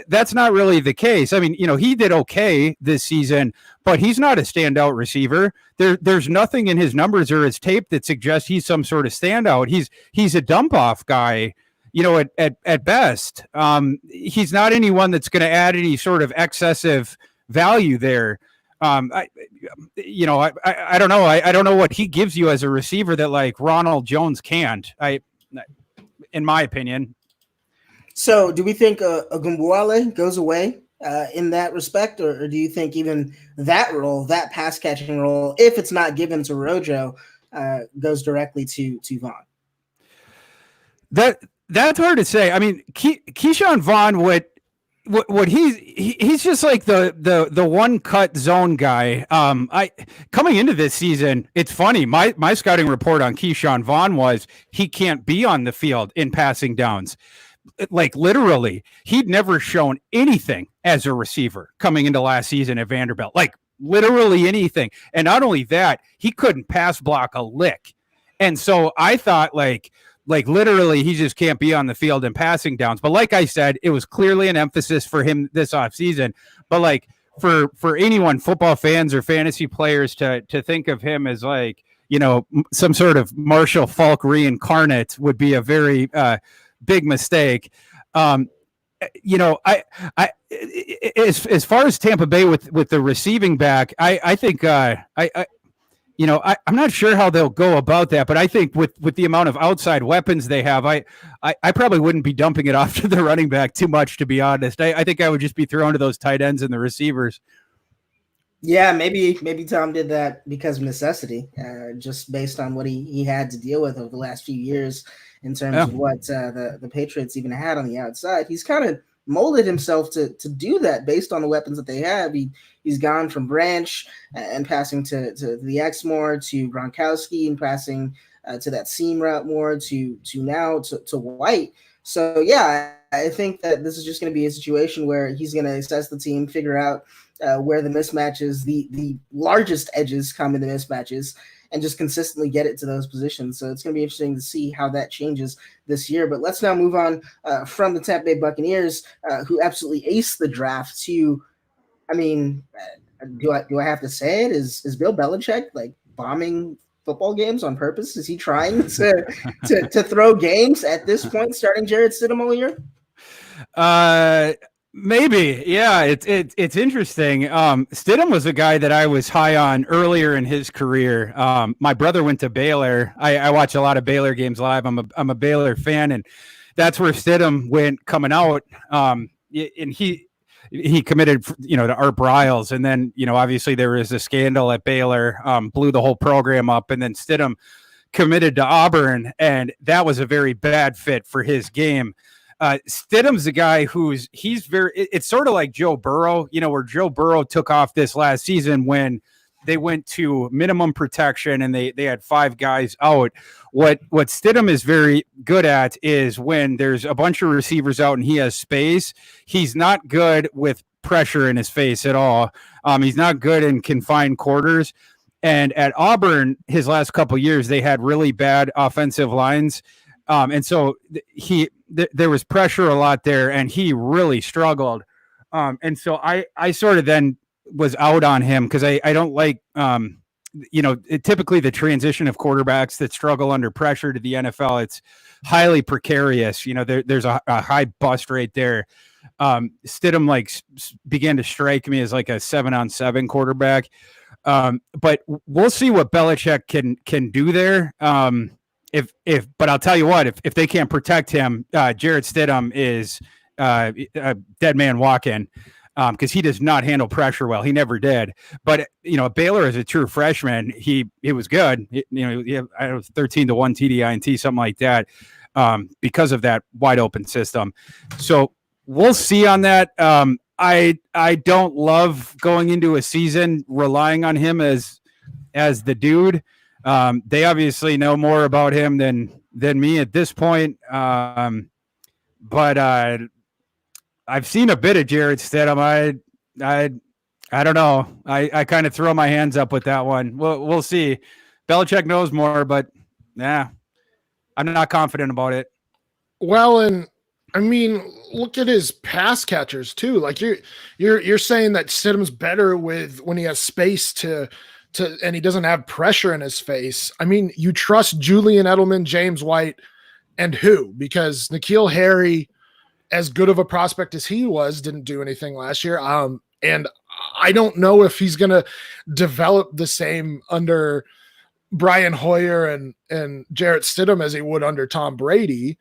that's not really the case. I mean, he did okay this season, but he's not a standout receiver. There's nothing in his numbers or his tape that suggests he's some sort of standout. He's a dump off guy, at best. He's not anyone that's going to add any sort of excessive value there. I don't know. I don't know what he gives you as a receiver that like Ronald Jones can't. In my opinion. So do we think Ogunbowale goes away in that respect, or do you think even that role, that pass catching role, if it's not given to Rojo, goes directly to Vaughn? That's hard to say. I mean, Keyshawn Vaughn what he's just like the one cut zone guy. Coming into this season, it's funny. My scouting report on Keyshawn Vaughn was he can't be on the field in passing downs. Like literally, he'd never shown anything as a receiver coming into last season at Vanderbilt. Like literally anything. And not only that, he couldn't pass block a lick. And so I thought like literally he just can't be on the field in passing downs. But like I said, it was clearly an emphasis for him this offseason. But like for anyone, football fans or fantasy players to think of him as like, some sort of Marshall Faulk reincarnate would be a very big mistake. I as far as Tampa Bay with the receiving back, I think I'm not sure how they'll go about that, but I think with the amount of outside weapons they have, I probably wouldn't be dumping it off to the running back too much, to be honest. I think I would just be thrown to those tight ends and the receivers. Yeah, maybe Tom did that because of necessity, just based on what he had to deal with over the last few years in terms of what the Patriots even had on the outside. He's kind of molded himself to do that based on the weapons that they have. He's gone from Branch and passing to the X more, to Gronkowski and passing to that seam route more, to now to White. So yeah, I think that this is just going to be a situation where he's going to assess the team, figure out where the mismatches, the largest edges come in the mismatches, and just consistently get it to those positions. So it's going to be interesting to see how that changes this year. But let's now move on from the Tampa Bay Buccaneers, who absolutely aced the draft, to, I mean, do I have to say it? Is Bill Belichick like bombing football games on purpose? Is he trying to throw games at this point, starting Jarrett Stidham all year? Maybe, yeah. It's interesting. Stidham was a guy that I was high on earlier in his career. My brother went to Baylor. I watch a lot of Baylor games live. I'm a Baylor fan, and that's where Stidham went coming out. And he committed, to Art Briles, and then obviously there was a scandal at Baylor, blew the whole program up, and then Stidham committed to Auburn, and that was a very bad fit for his game. Stidham's a guy it's sort of like Joe Burrow, where Joe Burrow took off this last season when they went to minimum protection and they had 5 guys out. What Stidham is very good at is when there's a bunch of receivers out and he has space, he's not good with pressure in his face at all. He's not good in confined quarters. And at Auburn, his last couple of years, they had really bad offensive lines. And so there was pressure a lot there, and he really struggled. And so I sort of then was out on him because I don't like, typically the transition of quarterbacks that struggle under pressure to the NFL, it's highly precarious. There's a high bust rate there. Stidham began to strike me as like a 7-on-7 quarterback. But we'll see what Belichick can do there. But I'll tell you what, if they can't protect him, Jarrett Stidham is a dead man walking, because he does not handle pressure well. He never did. But Baylor as a true freshman, he was good. He had 13-1 TDINT, something like that, because of that wide open system. So we'll see on that. I don't love going into a season relying on him as the dude. They obviously know more about him than me at this point. But I've seen a bit of Jarrett Stidham. I don't know. I kind of throw my hands up with that one. We'll see. Belichick knows more, but I'm not confident about it. Well, and I mean, look at his pass catchers too. Like you're saying that Stidham's better when he has space to and he doesn't have pressure in his face. I mean, you trust Julian Edelman, James White, and who? Because N'Keal Harry, as good of a prospect as he was, didn't do anything last year. And I don't know if he's going to develop the same under Brian Hoyer and Jarrett Stidham as he would under Tom Brady.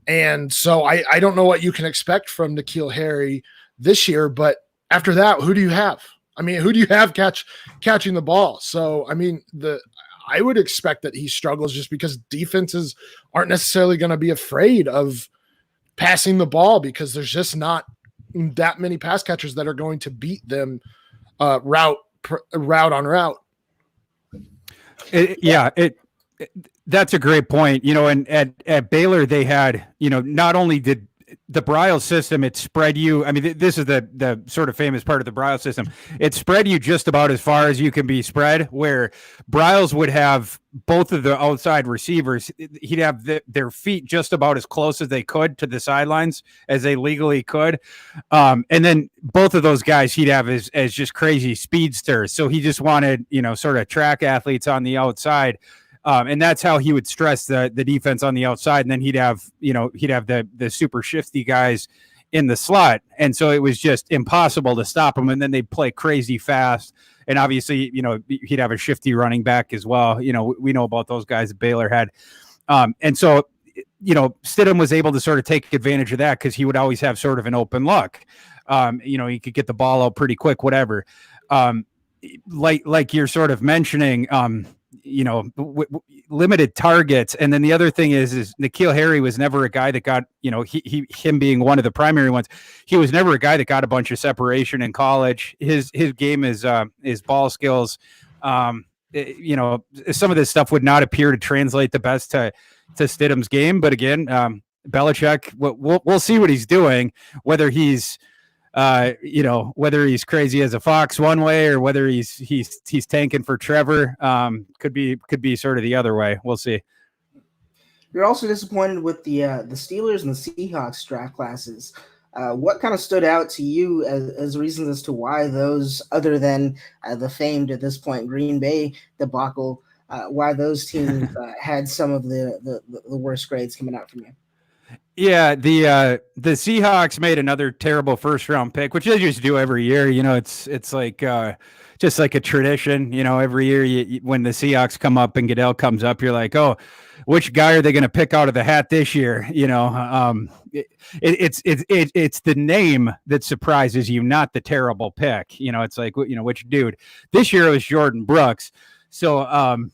And so I don't know what you can expect from N'Keal Harry this year. But after that, who do you have? I mean, who do you have catching the ball? So, I mean, I would expect that he struggles just because defenses aren't necessarily going to be afraid of passing the ball because there's just not that many pass catchers that are going to beat them route on route. That's a great point. And at Baylor, they had, not only did the Briles system, it spread you. I mean, this is the sort of famous part of the Briles system. It spread you just about as far as you can be spread, where Briles would have both of the outside receivers. He'd have their feet just about as close as they could to the sidelines as they legally could. And then both of those guys he'd have as just crazy speedsters. So he just wanted, sort of track athletes on the outside. And that's how he would stress the defense on the outside. And then he'd have the super shifty guys in the slot. And so it was just impossible to stop them. And then they'd play crazy fast. And obviously, he'd have a shifty running back as well. We know about those guys that Baylor had. And so, Stidham was able to sort of take advantage of that because he would always have sort of an open look. He could get the ball out pretty quick, whatever. Like you're sort of mentioning, limited targets. And then the other thing is N'Keal Harry was never a guy that got, him being one of the primary ones. He was never a guy that got a bunch of separation in college. His game is ball skills. Some of this stuff would not appear to translate the best to Stidham's game. But again, Belichick, we'll see what he's doing, whether he's whether he's crazy as a fox one way or whether he's tanking for Trevor. Could be sort of the other way. We'll see. You're also disappointed with the Steelers and the Seahawks draft classes. What kind of stood out to you as reasons as to why those, other than the famed at this point Green Bay debacle, why those teams had some of the worst grades coming out from you? Yeah, the Seahawks made another terrible first round pick, which they just do every year. It's like just like a tradition. Every year when the Seahawks come up and Goodell comes up, you're like, oh, which guy are they going to pick out of the hat this year? It's the name that surprises you, not the terrible pick. It's like, which dude? This year it was Jordan Brooks. So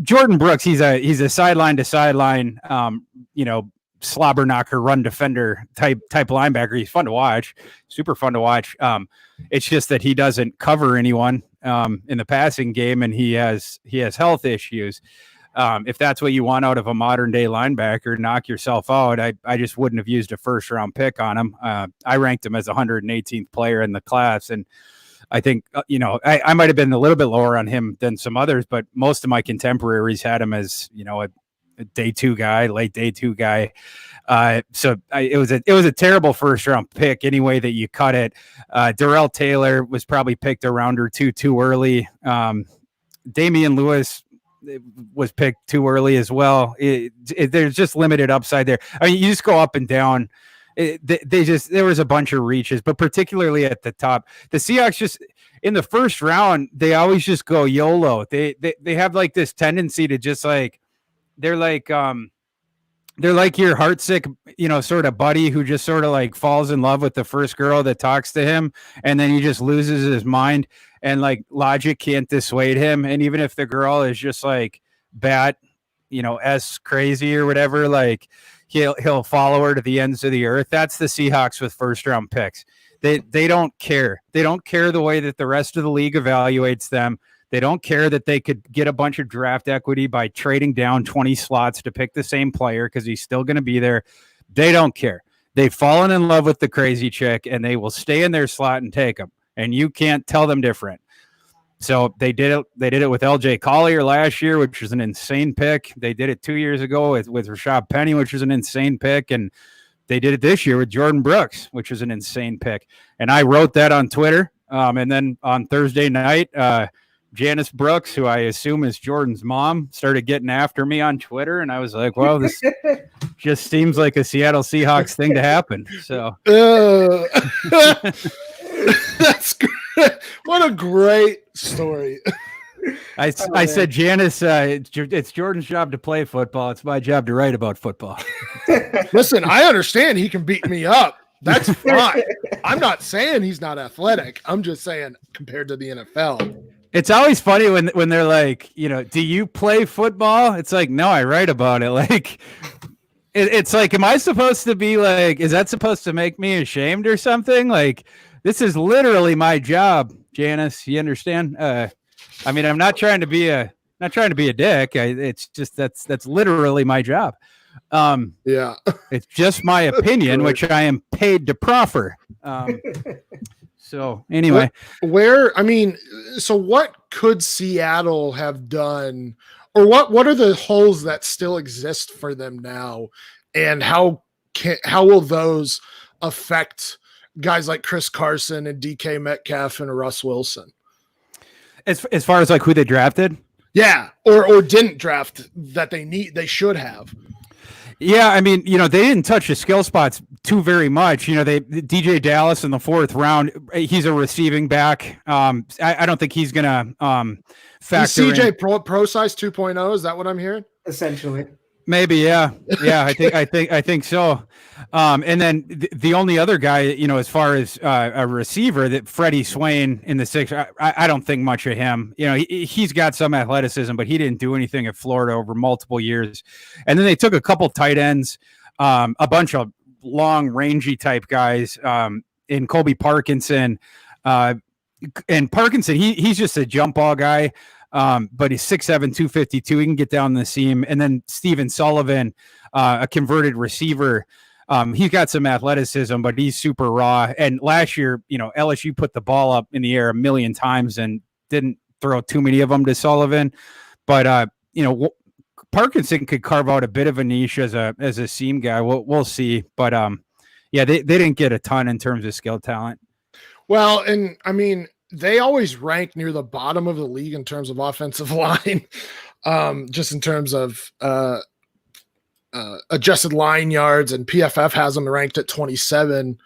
Jordan Brooks. He's a sideline to sideline, slobber knocker, run defender type linebacker. He's fun to watch, super fun to watch. It's just that he doesn't cover anyone in the passing game, and he has health issues. If that's what you want out of a modern day linebacker, knock yourself out. I just wouldn't have used a first round pick on him. I ranked him as 118th player in the class, and I think, I might have been a little bit lower on him than some others, but most of my contemporaries had him as, a day two guy, late day two guy. It was a terrible first round pick any way that you cut it. Darrell Taylor was probably picked a round or two too early. Damian Lewis was picked too early as well. There's just limited upside there. I mean, you just go up and down. There was a bunch of reaches, but particularly at the top, the Seahawks just in the first round, they always just go YOLO. They have like this tendency to just like, they're like your heartsick, sort of buddy who just sort of like falls in love with the first girl that talks to him. And then he just loses his mind and like logic can't dissuade him. And even if the girl is just like bat, S crazy or whatever, like, he'll follow her to the ends of the earth. That's the Seahawks with first round picks. They don't care. They don't care the way that the rest of the league evaluates them. They don't care that they could get a bunch of draft equity by trading down 20 slots to pick the same player because he's still going to be there. They don't care. They've fallen in love with the crazy chick and they will stay in their slot and take them. And you can't tell them different. So they did it. They did it with LJ Collier last year, which was an insane pick. They did it 2 years ago with Rashad Penny, which was an insane pick. And they did it this year with Jordan Brooks, which was an insane pick. And I wrote that on Twitter. And then on Thursday night, Janice Brooks, who I assume is Jordan's mom, started getting after me on Twitter. And I was like, well, this just seems like a Seattle Seahawks thing to happen. So that's great. What a great story. I said, Janice, it's Jordan's job to play football. It's my job to write about football. Listen, I understand he can beat me up. That's fine. I'm not saying he's not athletic. I'm just saying compared to the NFL. It's always funny when they're like, do you play football? It's like, no, I write about it. Like, it's like, am I supposed to be like, is that supposed to make me ashamed or something? Like, this is literally my job, Janice. You understand? I mean, I'm not trying to be a dick. It's just that's literally my job. Yeah, it's just my opinion, which I am paid to proffer. So anyway, so what could Seattle have done, or what are the holes that still exist for them now, and how will those affect guys like Chris Carson and DK Metcalf and Russ Wilson? As far as like who they drafted? Yeah. Or didn't draft that they should have. Yeah. I mean, they didn't touch the skill spots too very much. They DJ Dallas in the 4th round, he's a receiving back. I don't think he's going to factor CJ in. Pro size 2.0. Is that what I'm hearing? Essentially. Maybe, yeah. I think so. And then the only other guy, as far as a receiver, that Freddie Swain in the 6th, I don't think much of him. He's got some athleticism, but he didn't do anything at Florida over multiple years. And then they took a couple tight ends, a bunch of long, rangy type guys, in Colby Parkinson. And Parkinson, he's just a jump ball guy. but he's 6'7", 252. He can get down the seam. And then Steven Sullivan, a converted receiver. He's got some athleticism, but he's super raw. And last year, LSU put the ball up in the air a million times and didn't throw too many of them to Sullivan. But, Parkinson could carve out a bit of a niche as a seam guy. We'll see. But, they didn't get a ton in terms of skill talent. Well, and I mean, they always rank near the bottom of the league in terms of offensive line, just in terms of adjusted line yards, and PFF has them ranked at 27.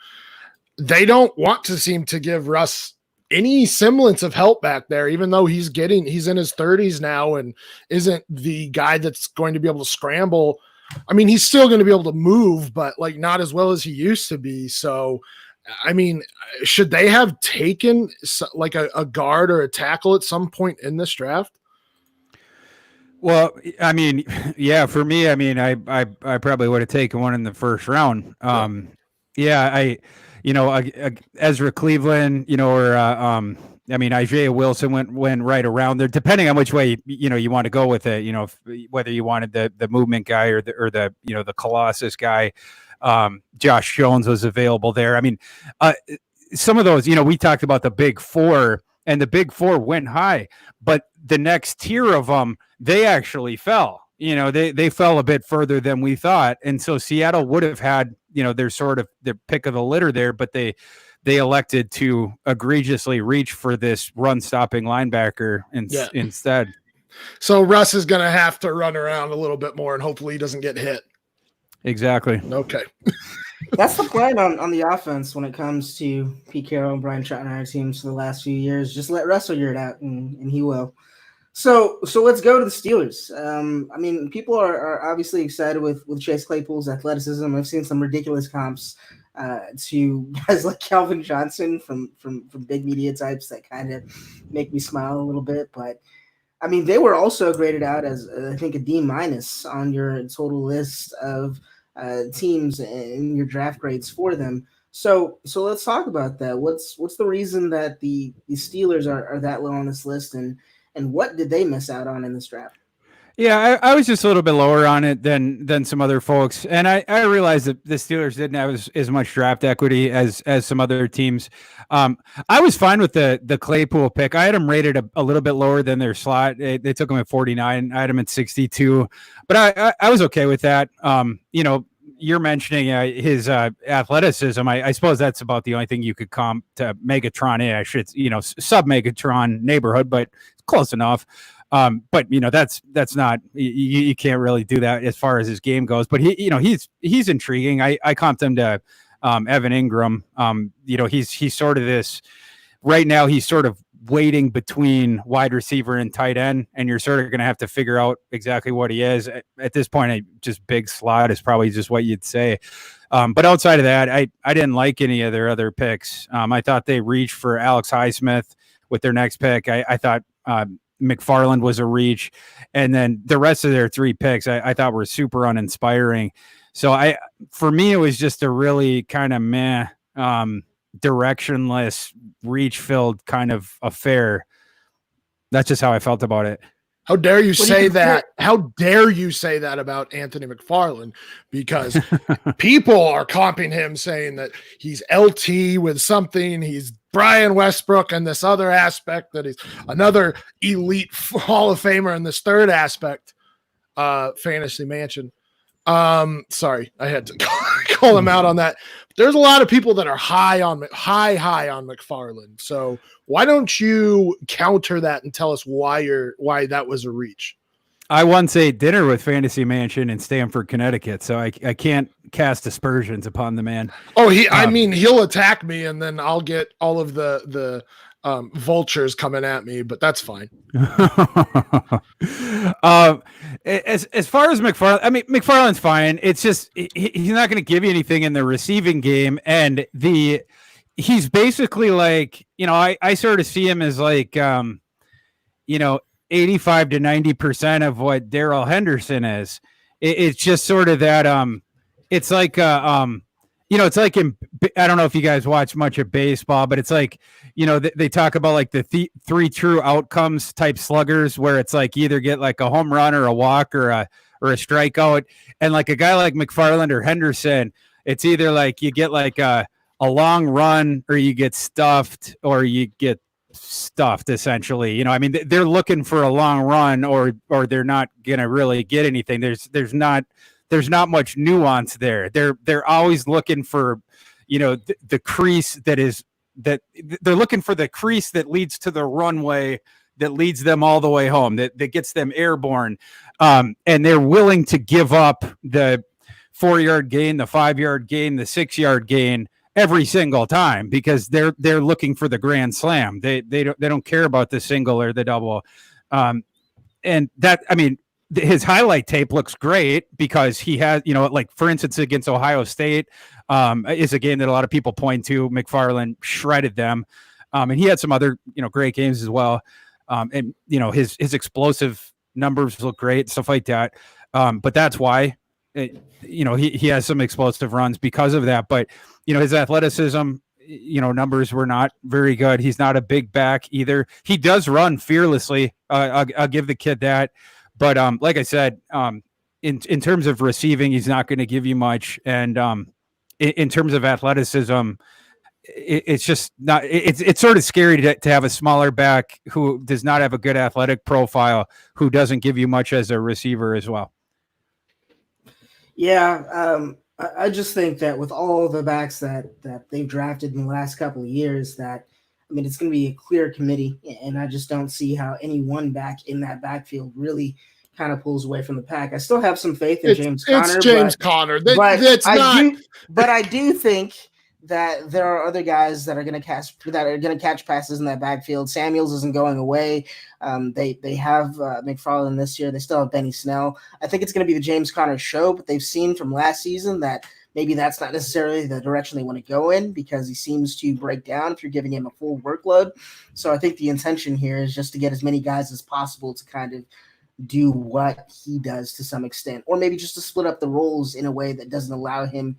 They don't want to seem to give Russ any semblance of help back there, even though he's in his 30s now and isn't the guy that's going to be able to scramble. I mean, he's still going to be able to move, but like not as well as he used to be. So, I mean, should they have taken like a guard or a tackle at some point in this draft? Well, I mean, yeah, for me, I mean, I probably would have taken one in the first round. Ezra Cleveland, or Isaiah Wilson went right around there, depending on which way you want to go with it. Whether you wanted the movement guy or the Colossus guy. Josh Jones was available there. I mean, some of those, we talked about the big four, and the big four went high, but the next tier of them, they actually fell. They fell a bit further than we thought. And so Seattle would have had, their pick of the litter there, but they elected to egregiously reach for this run stopping linebacker instead. So Russ is going to have to run around a little bit more, and hopefully he doesn't get hit. Exactly. Okay. That's the plan on the offense when it comes to Pete Carroll and Brian Trout and our teams for the last few years. Just let Russ figure it out, and he will. So let's go to the Steelers. I mean, people are obviously excited with Chase Claypool's athleticism. I've seen some ridiculous comps to guys like Calvin Johnson from big media types that kind of make me smile a little bit. But I mean, they were also graded out as I think a D- on your total list of teams in your draft grades for them. So let's talk about that. What's the reason that the Steelers are that low on this list, and what did they miss out on in this draft? Yeah, I was just a little bit lower on it than some other folks, and I realized that the Steelers didn't have as much draft equity as some other teams. I was fine with the Claypool pick. I had him rated a little bit lower than their slot. They took him at 49. I had him at 62, but I was okay with that. You're mentioning his athleticism. I suppose that's about the only thing you could comp to Megatron-ish. It's sub Megatron neighborhood, but close enough. But that's not, you can't really do that as far as his game goes, but he's intriguing. I comped him to Evan Ingram. He's sort of this right now. He's sort of waiting between wide receiver and tight end, and you're sort of going to have to figure out exactly what he is at this point. Just big slot is probably just what you'd say. But outside of that, I didn't like any of their other picks. I thought they reached for Alex Highsmith with their next pick. I thought, McFarland was a reach, and then the rest of their three picks I thought were super uninspiring. So for me, it was just a really kind of meh, directionless, reach-filled kind of affair. That's just how I felt about it. How dare you say that? How dare you say that about Anthony McFarland? Because people are comping him, saying that he's LT with something. He's Brian Westbrook and this other aspect, that he's another elite Hall of Famer in this third aspect, Fantasy Mansion. Sorry, I had to call him out on that. There's a lot of people that are high on McFarland. So why don't you counter that and tell us why that was a reach? I once ate dinner with Fantasy Mansion in Stamford, Connecticut, so I can't cast aspersions upon the man. Oh, he'll attack me, and then I'll get all of the vultures coming at me, but that's fine. As far as McFarland, I mean, McFarland's fine. It's just he's not going to give you anything in the receiving game, and he's basically like, I sort of see him as like 85 to 90% of what Darrell Henderson is. It's just sort of that. It's like it's like I don't know if you guys watch much of baseball, but it's like, they talk about like the three true outcomes type sluggers, where it's like you either get like a home run or a walk or a strikeout. And like a guy like McFarland or Henderson, it's either like you get like a long run or you get stuffed or you get stuffed, essentially. I mean, they're looking for a long run or they're not going to really get anything. There's not much nuance there. They're always looking for, the crease that they're looking for the crease that leads to the runway that leads them all the way home, that gets them airborne. And they're willing to give up the 4-yard gain, the 5-yard gain, the 6-yard gain every single time because they're looking for the grand slam. They don't care about the single or the double. And that, I mean, his highlight tape looks great because he has, like for instance, against Ohio State is a game that a lot of people point to. McFarland shredded them. And he had some other, great games as well. And, his explosive numbers look great, stuff like that. But that's why, he has some explosive runs because of that. But, his athleticism, numbers were not very good. He's not a big back either. He does run fearlessly. I'll give the kid that. But like I said, in terms of receiving, he's not going to give you much. And in terms of athleticism, it's just not. It's sort of scary to have a smaller back who does not have a good athletic profile, who doesn't give you much as a receiver as well. Yeah, I just think that with all the backs that they've drafted in the last couple of years, that it's going to be a clear committee, and I just don't see how any one back in that backfield really kind of pulls away from the pack. I still have some faith in James Conner. It's James Conner. But I do think that there are other guys that are going to catch passes in that backfield. Samuels isn't going away. They have McFarland this year. They still have Benny Snell. I think it's going to be the James Conner show, but they've seen from last season that maybe that's not necessarily the direction they want to go in because he seems to break down if you're giving him a full workload. So I think the intention here is just to get as many guys as possible to kind of do what he does to some extent, or maybe just to split up the roles in a way that doesn't allow him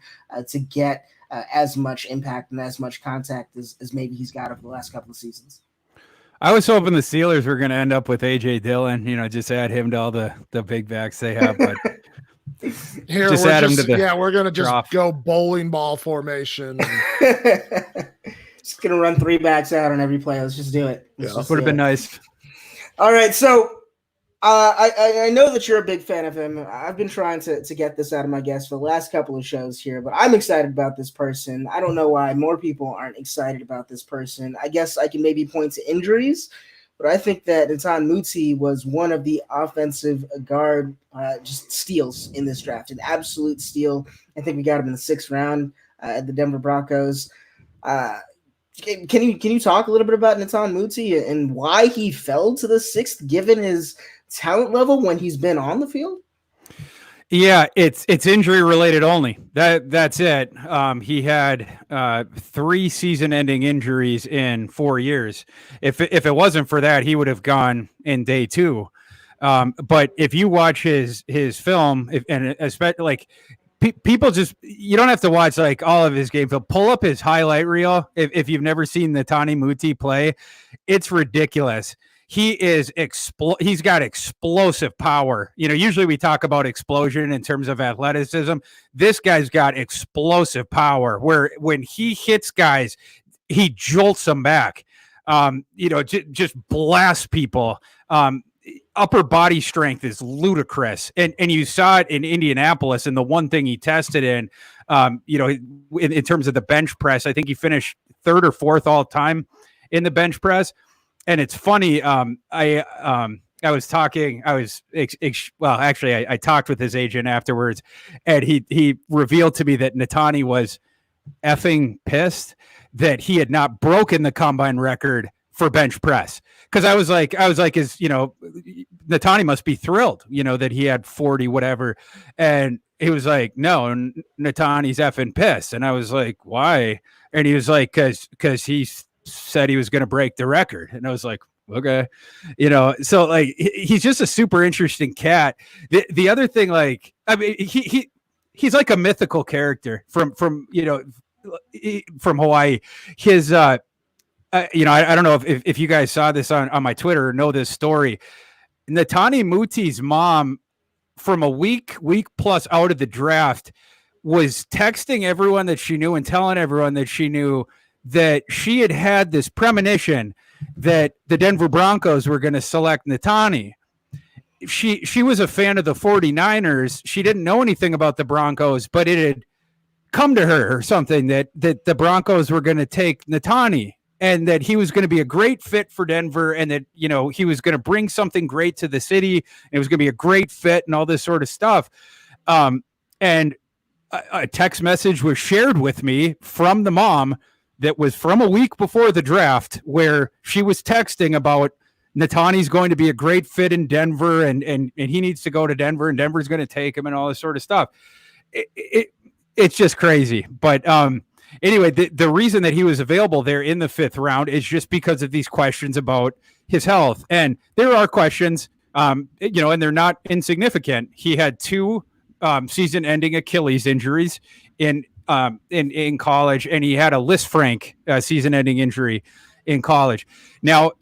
to get as much impact and as much contact as maybe he's got over the last couple of seasons. I was hoping the Steelers were going to end up with A.J. Dillon, just add him to all the big backs they have, but here just add him to the we're going to just go bowling ball formation. Just going to run 3 backs out on every play. Let's just do it. Would have been nice. All right, so I know that you're a big fan of him. I've been trying to get this out of my guests for the last couple of shows here, but I'm excited about this person. I don't know why more people aren't excited about this person. I guess I can maybe point to injuries, but I think that Netan Muti was one of the offensive guard just steals in this draft, an absolute steal. I think we got him in the 6th round at the Denver Broncos. Can you talk a little bit about Netan Muti and why he fell to the 6th, given his talent level when he's been on the field? Yeah, it's injury related only. That's it. He had 3 season-ending injuries in 4 years. If it wasn't for that, he would have gone in day 2. But if you watch his film, and especially like people just, you don't have to watch like all of his game film. Pull up his highlight reel if you've never seen Netan Muti play. It's ridiculous. He's got explosive power. Usually we talk about explosion in terms of athleticism. This guy's got explosive power where when he hits guys, he jolts them back. Just blasts people. Upper body strength is ludicrous. And you saw it in Indianapolis. And the one thing he tested in terms of the bench press, I think he finished 3rd or 4th all time in the bench press. And it's funny. I talked with his agent afterwards, and he revealed to me that Netani was effing pissed that he had not broken the combine record for bench press. Because I was like, Netani must be thrilled, that he had 40 whatever, and he was like, no, Netani's effing pissed, and I was like, why? And he was like, because he's said he was going to break the record. And I was like, okay, so like, he's just a super interesting cat. The other thing, like, I mean, he's like a mythical character from from Hawaii. His I don't know if you guys saw this on my Twitter or know this story. Netani Muti's mom, from a week plus out of the draft, was texting everyone that she knew and telling everyone that she knew that she had this premonition that the Denver Broncos were going to select Netani. She was a fan of the 49ers. She didn't know anything about the Broncos, but it had come to her or something that the Broncos were going to take Netani and that he was going to be a great fit for Denver and that, he was going to bring something great to the city. And it was going to be a great fit and all this sort of stuff. And a text message was shared with me from the mom that was from a week before the draft where she was texting about Netani's going to be a great fit in Denver and he needs to go to Denver and Denver's going to take him and all this sort of stuff. It's just crazy. But anyway, the reason that he was available there in the 5th round is just because of these questions about his health. And there are questions, and they're not insignificant. He had 2 season-ending Achilles injuries in college, and he had a Lisfranc season-ending injury in college. Now,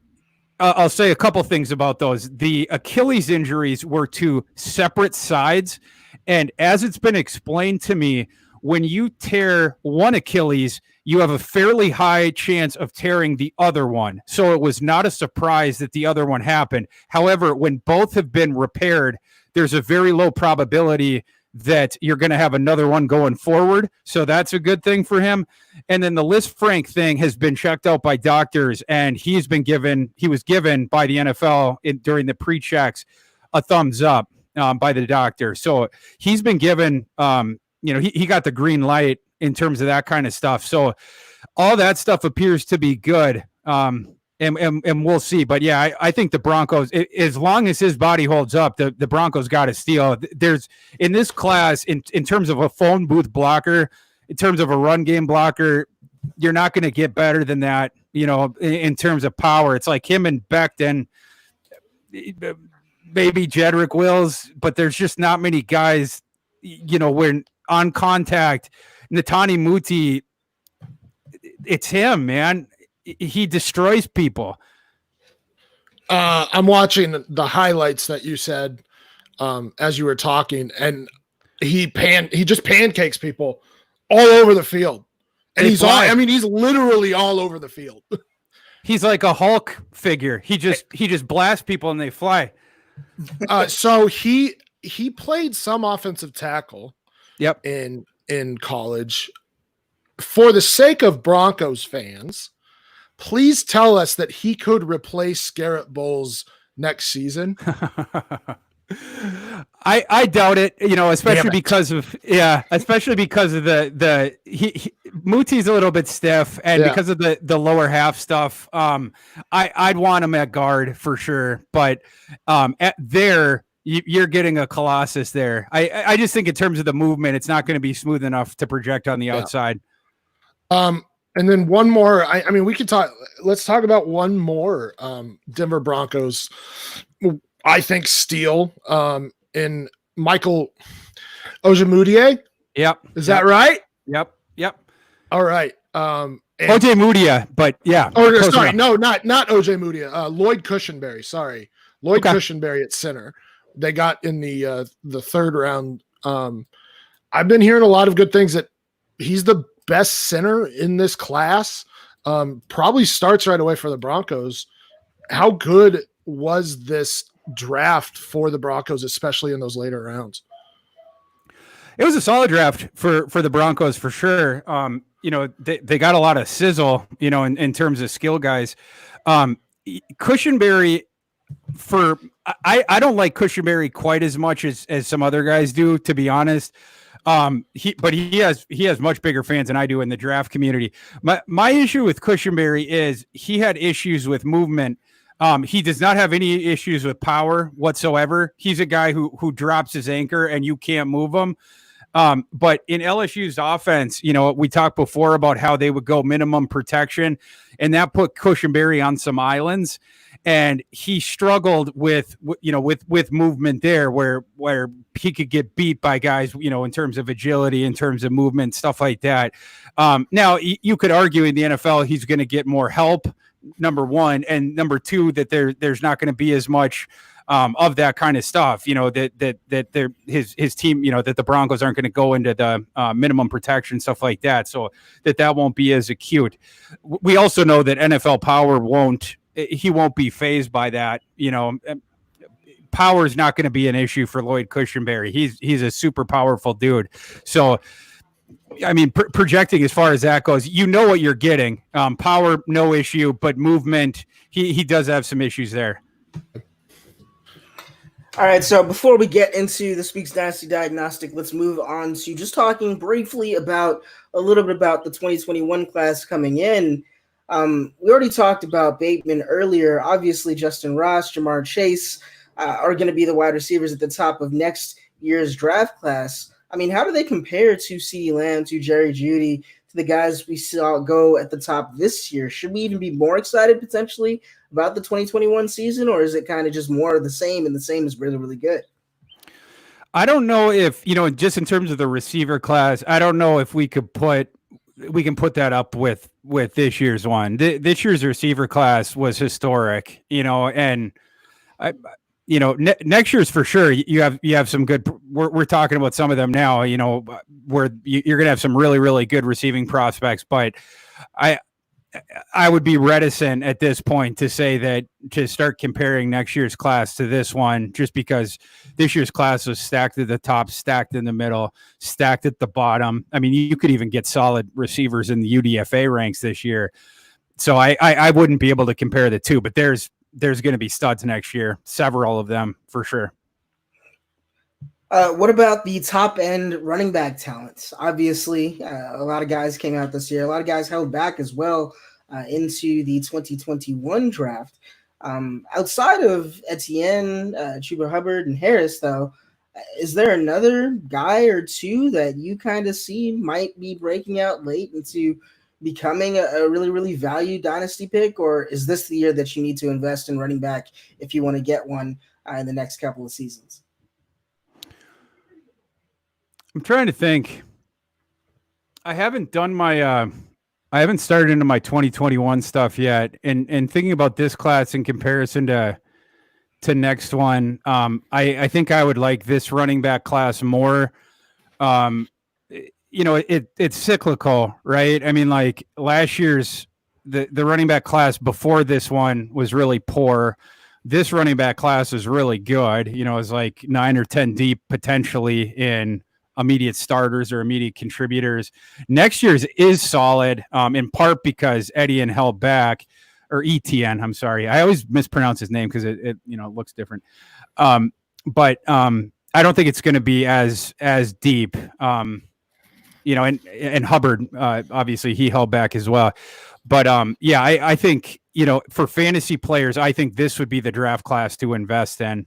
I'll say a couple things about those. The Achilles injuries were to separate sides, and as it's been explained to me, when you tear one Achilles, you have a fairly high chance of tearing the other one. So it was not a surprise that the other one happened. However, when both have been repaired, there's a very low probability that you're going to have another one going forward. So that's a good thing for him. And then the Lisfranc thing has been checked out by doctors, and he was given by the NFL during the pre-checks a thumbs up by the doctor. So he's been given, he got the green light in terms of that kind of stuff. So all that stuff appears to be good. And we'll see. But yeah, I think the Broncos, as long as his body holds up, the Broncos got to steal. There's in this class, in terms of a phone booth blocker, in terms of a run game blocker, you're not going to get better than that, in terms of power. It's like him and Becton, maybe Jedrick Wills, but there's just not many guys, when on contact. Netani Muti, it's him, man. He destroys people. I'm watching the highlights that you said as you were talking, and he just pancakes people all over the field. And he's literally all over the field. He's like a Hulk figure. He just blasts people and they fly. So he played some offensive tackle. Yep. In college. For the sake of Broncos fans, please tell us that he could replace Garrett Bowles next season. I doubt it, especially because of the Muti's a little bit stiff, and because of the lower half stuff. I'd want him at guard for sure, but you're getting a Colossus there. I just think in terms of the movement, it's not going to be smooth enough to project on the outside. And then one more, we could talk, let's talk about one more Denver Broncos, I think, steal in Michael Ojemudia. Yep. Is that right? Yep. All right. Ojemudia, but yeah. Oh, sorry. No, not Ojemudia. Lloyd Cushenberry. Sorry. Lloyd Cushenberry at center. They got in the 3rd round. I've been hearing a lot of good things that he's the best center in this class. Probably starts right away for the Broncos. How good was this draft for the Broncos, especially in those later rounds? It was a solid draft for the Broncos for sure. They got a lot of sizzle, in terms of skill guys. Cushenberry, I don't like Cushenberry quite as much as some other guys do, to be honest. But he has much bigger fans than I do in the draft community. My issue with Cushenberry is he had issues with movement. He does not have any issues with power whatsoever. He's a guy who drops his anchor and you can't move him. But in LSU's offense, we talked before about how they would go minimum protection, and that put Cushenberry on some islands. and he struggled with movement there, where he could get beat by guys, in terms of agility, in terms of movement, stuff like that. Now you could argue in the NFL he's going to get more help, number one, and number two, that there's not going to be as much of that kind of stuff, that his team, that the Broncos aren't going to go into the minimum protection, stuff like that, so that won't be as acute. We also know that NFL power won't be fazed by that. Power is not going to be an issue for Lloyd Cushenberry. He's a super powerful dude. So, I mean, projecting as far as that goes, what you're getting. Power, no issue, but movement, he does have some issues there. All right, so before we get into this week's Dynasty Diagnostic, let's move on to just talking briefly about a little bit about the 2021 class coming in. We already talked about Bateman earlier. Obviously, Justin Ross, Jamar Chase are going to be the wide receivers at the top of next year's draft class. I mean, how do they compare to CeeDee Lamb, to Jerry Jeudy, to the guys we saw go at the top this year? Should we even be more excited potentially about the 2021 season, or is it kind of just more of the same, and the same is really, really good? I don't know if, just in terms of the receiver class, I don't know if we can put that up with this year's one. This year's receiver class was historic, and next year's for sure. You have some good. We're talking about some of them now. Where you're going to have some really, really good receiving prospects, but I would be reticent at this point to say that, to start comparing next year's class to this one, just because this year's class was stacked at the top, stacked in the middle, stacked at the bottom. I mean, you could even get solid receivers in the UDFA ranks this year. So I wouldn't be able to compare the two, but there's going to be studs next year, several of them for sure. What about the top end running back talents? Obviously, a lot of guys came out this year. A lot of guys held back as well into the 2021 draft. Outside of Etienne, Chuba Hubbard, and Harris, though, is there another guy or two that you kind of see might be breaking out late into becoming a really, really valued dynasty pick? Or is this the year that you need to invest in running back if you want to get one in the next couple of seasons? I'm trying to think. I haven't done my I haven't started into my 2021 stuff yet. And thinking about this class in comparison to next one, I think I would like this running back class more. It's cyclical, right? I mean, like last year's the running back class before this one was really poor. This running back class is really good. It's like 9 or 10 deep potentially in immediate starters or immediate contributors. Next year's is solid, in part because Etienne held back, or Etienne, I'm sorry. I always mispronounce his name because it looks different. But I don't think it's going to be as deep. And Hubbard, obviously he held back as well. But I think, for fantasy players, I think this would be the draft class to invest in.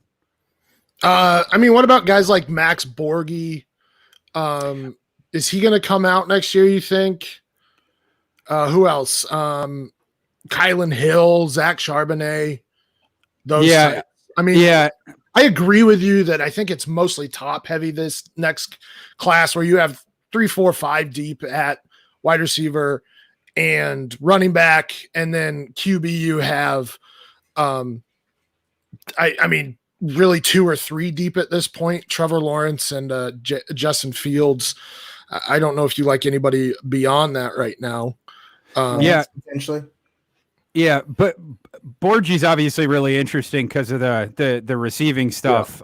What about guys like Max Borghi? Is he going to come out next year, you think? Who else? Kylan Hill, Zach Charbonnet. Those types. I agree with you that I think it's mostly top heavy this next class, where you have 3, 4, 5 deep at wide receiver and running back, and then QB you have really 2 or 3 deep at this point, Trevor Lawrence and Justin Fields. I don't know if you like anybody beyond that right now. Potentially. Yeah, but Borghi's obviously really interesting because of the receiving stuff.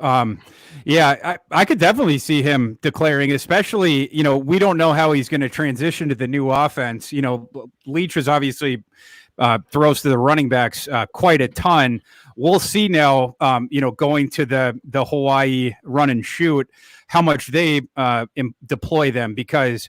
Yeah. I could definitely see him declaring, especially, we don't know how he's going to transition to the new offense. Leach is obviously throws to the running backs quite a ton. We'll see now, going to the Hawaii run and shoot, how much they deploy them, because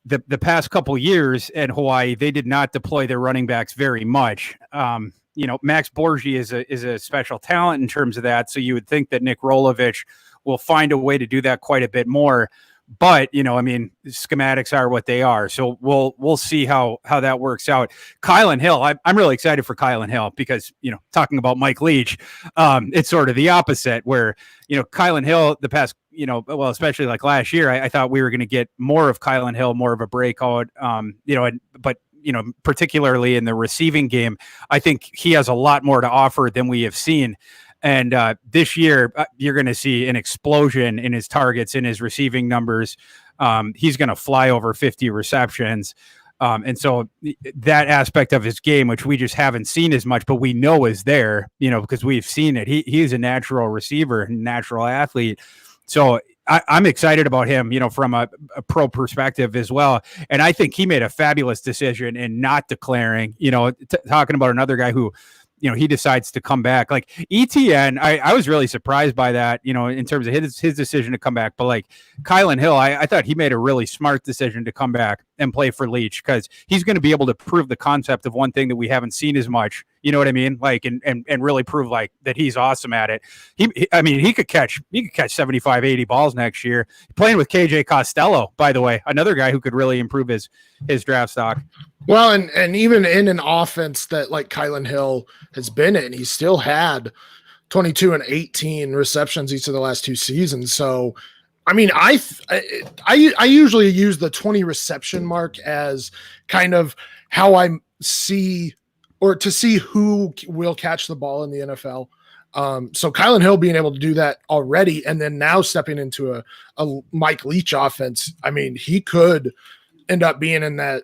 the past couple years at Hawaii, they did not deploy their running backs very much. Max Borghi is a special talent in terms of that. So you would think that Nick Rolovich will find a way to do that quite a bit more. But, I mean, schematics are what they are. So we'll see how that works out. Kylan Hill, I'm really excited for Kylan Hill because, talking about Mike Leach, it's sort of the opposite where, Kylan Hill the past, well, especially like last year, I thought we were going to get more of Kylan Hill, more of a breakout, but particularly in the receiving game, I think he has a lot more to offer than we have seen. And this year, you're going to see an explosion in his targets, in his receiving numbers. He's going to fly over 50 receptions. And so that aspect of his game, which we just haven't seen as much, but we know is there, because we've seen it. He's a natural receiver, natural athlete. So I'm excited about him, from a pro perspective as well. And I think he made a fabulous decision in not declaring, talking about another guy who, he decides to come back. Like ETN, I was really surprised by that, in terms of his decision to come back. But like Kylan Hill, I thought he made a really smart decision to come back and play for Leach because he's going to be able to prove the concept of one thing that we haven't seen as much. You know what I mean? Like, and really prove like that he's awesome at it. He could catch 75, 80 balls next year. Playing with KJ Costello, by the way, another guy who could really improve his draft stock. Well, and even in an offense that like Kylan Hill has been in, he still had 22 and 18 receptions each of the last 2 seasons. So, I mean, I usually use the 20 reception mark as kind of how I see or to see who will catch the ball in the NFL. So Kylan Hill being able to do that already, and then now stepping into a Mike Leach offense, I mean, he could end up being in that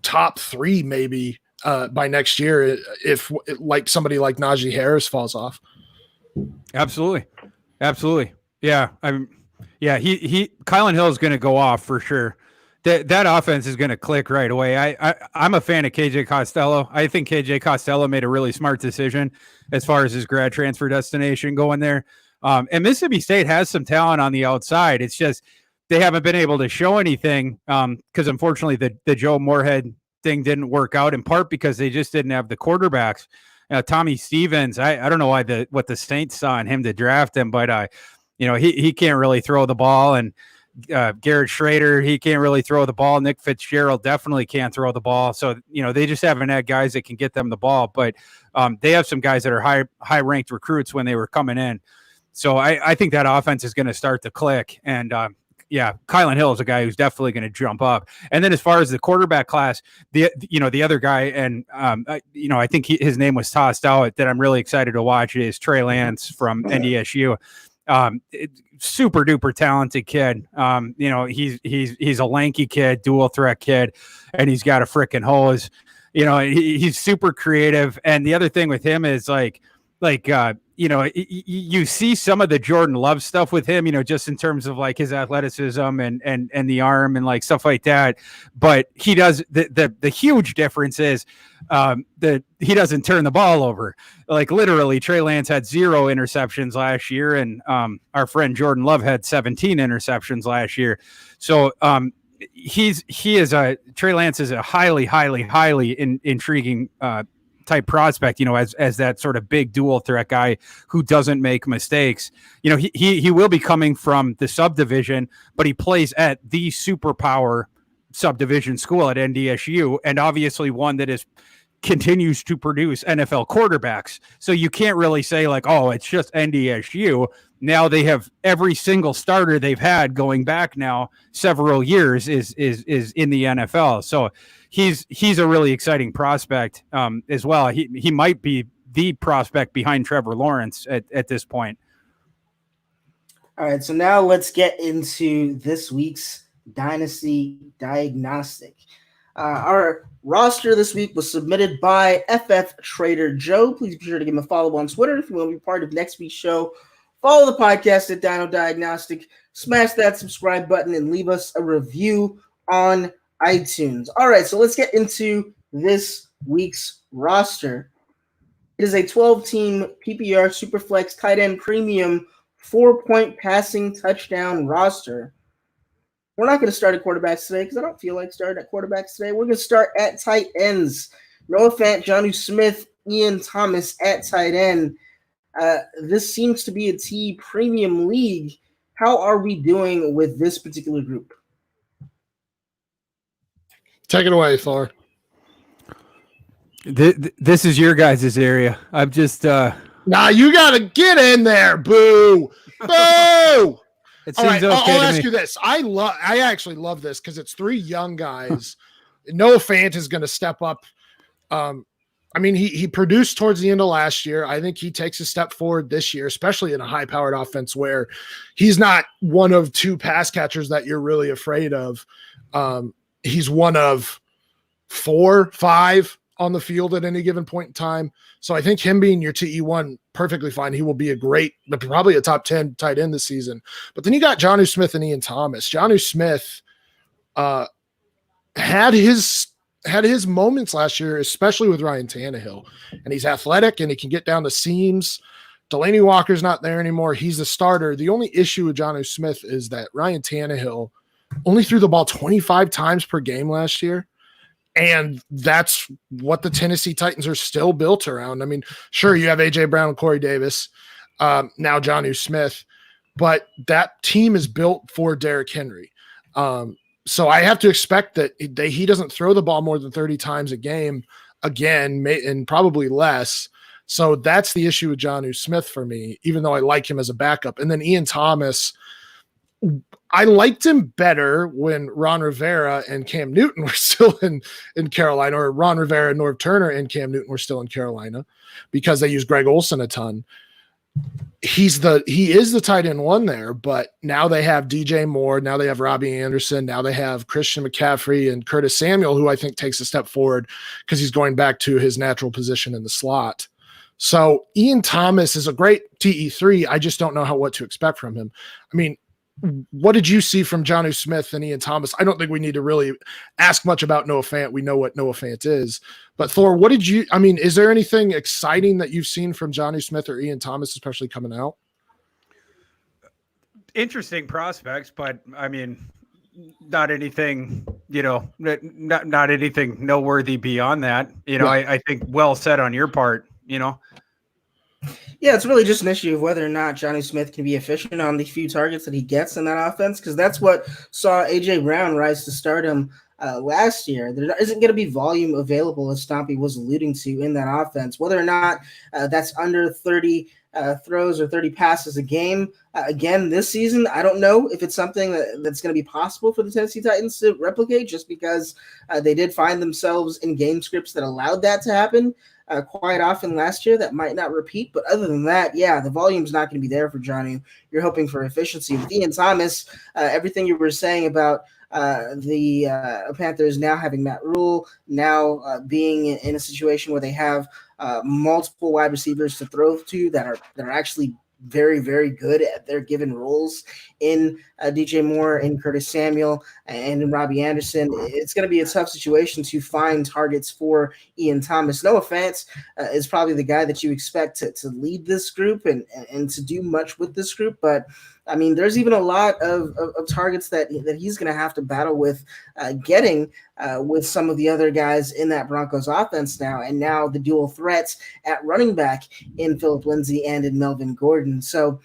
top 3 maybe by next year if like somebody like Najee Harris falls off. Absolutely. Yeah. Kylan Hill is going to go off for sure. That offense is going to click right away. I'm a fan of KJ Costello. I think KJ Costello made a really smart decision as far as his grad transfer destination going there. And Mississippi State has some talent on the outside. It's just they haven't been able to show anything because unfortunately the Joe Moorhead thing didn't work out, in part because they just didn't have the quarterbacks. Tommy Stevens, I don't know what the Saints saw in him to draft him, but he can't really throw the ball, and Garrett Schrader, he can't really throw the ball. Nick Fitzgerald definitely can't throw the ball. So, they just haven't had guys that can get them the ball, but they have some guys that are high ranked recruits when they were coming in. So I think that offense is going to start to click. And Kylan Hill is a guy who's definitely going to jump up. And then as far as the quarterback class, the other guy, and I think his name was tossed out that I'm really excited to watch is Trey Lance from NDSU. Super duper talented kid. He's a lanky kid, dual threat kid, and he's got a freaking hose. He's super creative. And the other thing with him is you see some of the Jordan Love stuff with him, just in terms of like his athleticism and the arm and like stuff like that. But he does the huge difference is that he doesn't turn the ball over. Like literally Trey Lance had 0 interceptions last year. And our friend Jordan Love had 17 interceptions last year. So Trey Lance is a highly intriguing type prospect, as that sort of big dual threat guy who doesn't make mistakes. He will be coming from the subdivision, but he plays at the superpower subdivision school at NDSU, and obviously one that continues to produce NFL quarterbacks. So you can't really say like, oh, it's just NDSU. Now they have every single starter they've had going back now several years is in the NFL. So he's a really exciting prospect as well. He might be the prospect behind Trevor Lawrence at this point. All right, so now let's get into this week's Dynasty Diagnostic. Our roster this week was submitted by FF Trader Joe. Please be sure to give him a follow on Twitter if you want to be part of next week's show. Follow the podcast at Dino Diagnostic. Smash that subscribe button and leave us a review on iTunes. All right, so let's get into this week's roster. It is a 12-team PPR Superflex tight end premium 4-point passing touchdown roster. We're not going to start at quarterbacks today because I don't feel like starting at quarterbacks today. We're going to start at tight ends. Noah Fant, Jonnu Smith, Ian Thomas at tight end. This seems to be a T premium league. how are we doing with this particular group? Take it away, Thor. This is your guys' area. I'm just Nah, you gotta get in there. Boo. Boo. it All seems right, okay I'll to ask me. you this. I actually love this because it's three young guys. Noah Fant is going to step up. I mean, he produced towards the end of last year. I think he takes a step forward this year, especially in a high-powered offense where he's not one of two pass catchers that you're really afraid of. He's one of 4, 5 on the field at any given point in time. So I think him being your TE1 perfectly fine. He will be a great, probably a top 10 tight end this season. But then you got Jonnu Smith and Ian Thomas. Jonnu Smith had his moments last year, especially with Ryan Tannehill. And he's athletic and he can get down the seams. Delaney Walker's not there anymore. He's the starter. The only issue with Jonnu Smith is that Ryan Tannehill only threw the ball 25 times per game last year. And that's what the Tennessee Titans are still built around. I mean, sure, you have A.J. Brown and Corey Davis, now Jonnu Smith, but that team is built for Derrick Henry. So I have to expect that he doesn't throw the ball more than 30 times a game again, and probably less. So that's the issue with Jonnu Smith for me, even though I like him as a backup. And then Ian Thomas, I liked him better when Ron Rivera and Cam Newton were still in Carolina, or Ron Rivera, Norv Turner, and Cam Newton were still in Carolina, because they use Greg Olsen a ton. He is the tight end one there, but now they have DJ Moore, now they have Robbie Anderson, now they have Christian McCaffrey and Curtis Samuel, who I think takes a step forward because he's going back to his natural position in the slot. So Ian Thomas is a great TE3. I just don't know what to expect from him. I mean, what did you see from Jonnu Smith and Ian Thomas? I don't think we need to really ask much about Noah Fant. We know what Noah Fant is. But Thor, is there anything exciting that you've seen from Jonnu Smith or Ian Thomas, especially coming out? Interesting prospects, but I mean, not anything, not anything noteworthy beyond that. I think well said on your part, Yeah, it's really just an issue of whether or not Jonnu Smith can be efficient on the few targets that he gets in that offense, because that's what saw A.J. Brown rise to stardom last year. There isn't going to be volume available, as Stompy was alluding to, in that offense. Whether or not that's under 30 throws or 30 passes a game, again, this season, I don't know if it's something that's going to be possible for the Tennessee Titans to replicate, just because they did find themselves in game scripts that allowed that to happen quite often last year. That might not repeat, but other than that, yeah, the volume's not going to be there for Jonnu. You're hoping for efficiency. With Ian Thomas, everything you were saying about the Panthers now having Matt Rule, now being in a situation where they have multiple wide receivers to throw to that are actually very, very good at their given roles in DJ Moore and Curtis Samuel and in Robbie Anderson. It's going to be a tough situation to find targets for Ian Thomas. Noah Fant is probably the guy that you expect to lead this group and to do much with this group. But I mean, there's even a lot of targets that he's going to have to battle with getting with some of the other guys in that Broncos offense now. And now the dual threats at running back in Phillip Lindsay and in Melvin Gordon. So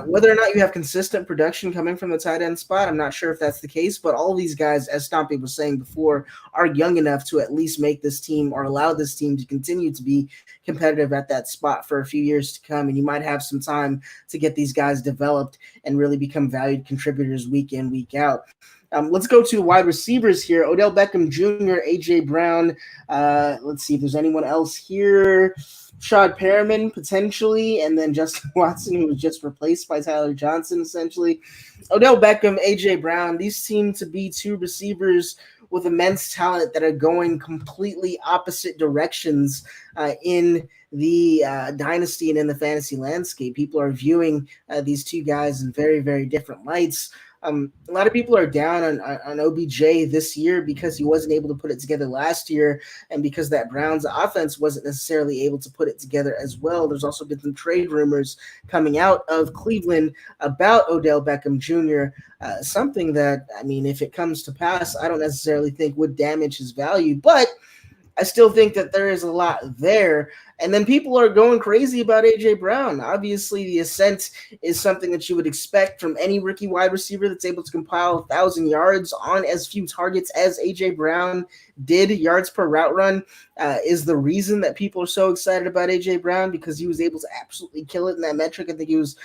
whether or not you have consistent production coming from the tight end spot, I'm not sure if that's the case, but all these guys, as Stompy was saying before, are young enough to at least make this team or allow this team to continue to be competitive at that spot for a few years to come. And you might have some time to get these guys developed and really become valued contributors week in, week out. Let's go to wide receivers here. Odell Beckham Jr., A.J. Brown. Let's see if there's anyone else here. Shad Perriman, potentially, and then Justin Watson, who was just replaced by Tyler Johnson, essentially. Odell Beckham, A.J. Brown, these seem to be two receivers with immense talent that are going completely opposite directions in the dynasty and in the fantasy landscape. People are viewing these two guys in very, very different lights. A lot of people are down on OBJ this year because he wasn't able to put it together last year, and because that Browns offense wasn't necessarily able to put it together as well. There's also been some trade rumors coming out of Cleveland about Odell Beckham Jr., something that, I mean, if it comes to pass, I don't necessarily think would damage his value. But I still think that there is a lot there. And then people are going crazy about A.J. Brown. Obviously, the ascent is something that you would expect from any rookie wide receiver that's able to compile 1,000 yards on as few targets as A.J. Brown did. Yards per route run is the reason that people are so excited about A.J. Brown, because he was able to absolutely kill it in that metric. I think he was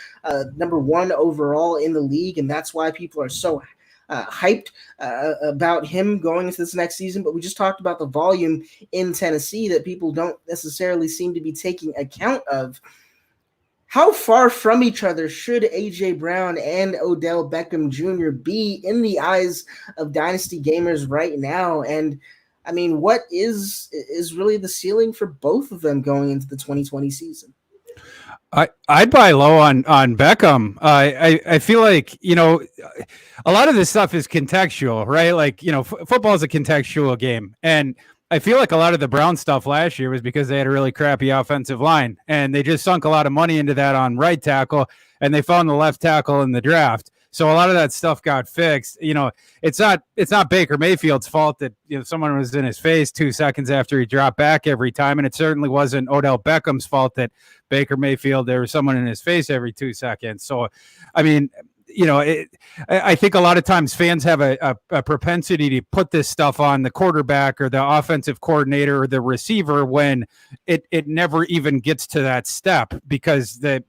number 1 overall in the league, and that's why people are so hyped about him going into this next season. But we just talked about the volume in Tennessee that people don't necessarily seem to be taking account of. How far from each other should A.J. Brown and Odell Beckham Jr. be in the eyes of Dynasty gamers right now? And I mean, what is really the ceiling for both of them going into the 2020 season? I'd buy low on Beckham. I feel like, a lot of this stuff is contextual, right? Like, football is a contextual game. And I feel like a lot of the Brown stuff last year was because they had a really crappy offensive line, and they just sunk a lot of money into that on right tackle, and they found the left tackle in the draft. So a lot of that stuff got fixed. It's not Baker Mayfield's fault that someone was in his face 2 seconds after he dropped back every time, and it certainly wasn't Odell Beckham's fault that Baker Mayfield, there was someone in his face every 2 seconds. So, I mean, I think a lot of times fans have a propensity to put this stuff on the quarterback or the offensive coordinator or the receiver when it never even gets to that step, because the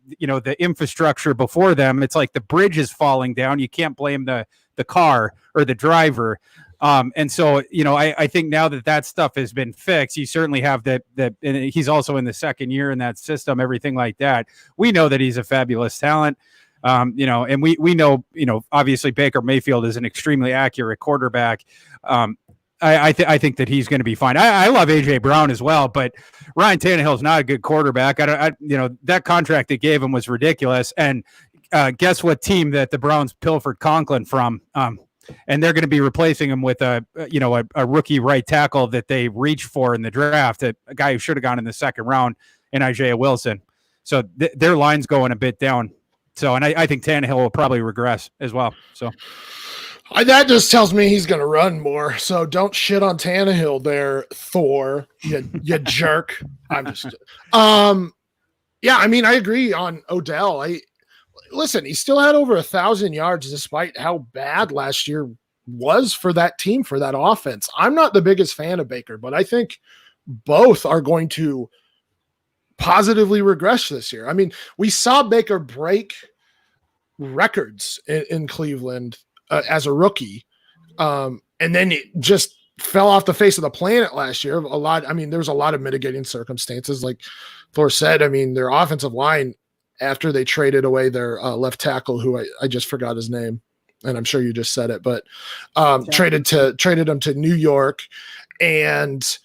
infrastructure before them, it's like the bridge is falling down. You can't blame the car or the driver. And so, I think now that stuff has been fixed, you certainly have that, and he's also in the second year in that system, everything like that. We know that he's a fabulous talent. And we know, obviously Baker Mayfield is an extremely accurate quarterback. I think that he's going to be fine. I love A.J. Brown as well, but Ryan Tannehill is not a good quarterback. That contract they gave him was ridiculous. And guess what team that the Browns pilfered Conklin from? And they're going to be replacing him with a rookie right tackle that they reached for in the draft, a guy who should have gone in the second round, in Isaiah Wilson. So their line's going a bit down. So, and I think Tannehill will probably regress as well. So that just tells me he's going to run more. So don't shit on Tannehill there, Thor. You jerk. I'm just. Yeah, I mean, I agree on Odell. Listen, he still had over 1,000 yards despite how bad last year was for that team, for that offense. I'm not the biggest fan of Baker, but I think both are going to positively regress this year. I mean, we saw Baker break records in Cleveland as a rookie, and then it just fell off the face of the planet last year. There was a lot of mitigating circumstances, like Thor said. I mean, their offensive line, after they traded away their left tackle, who I just forgot his name, and I'm sure you just said it, but traded him to New York, and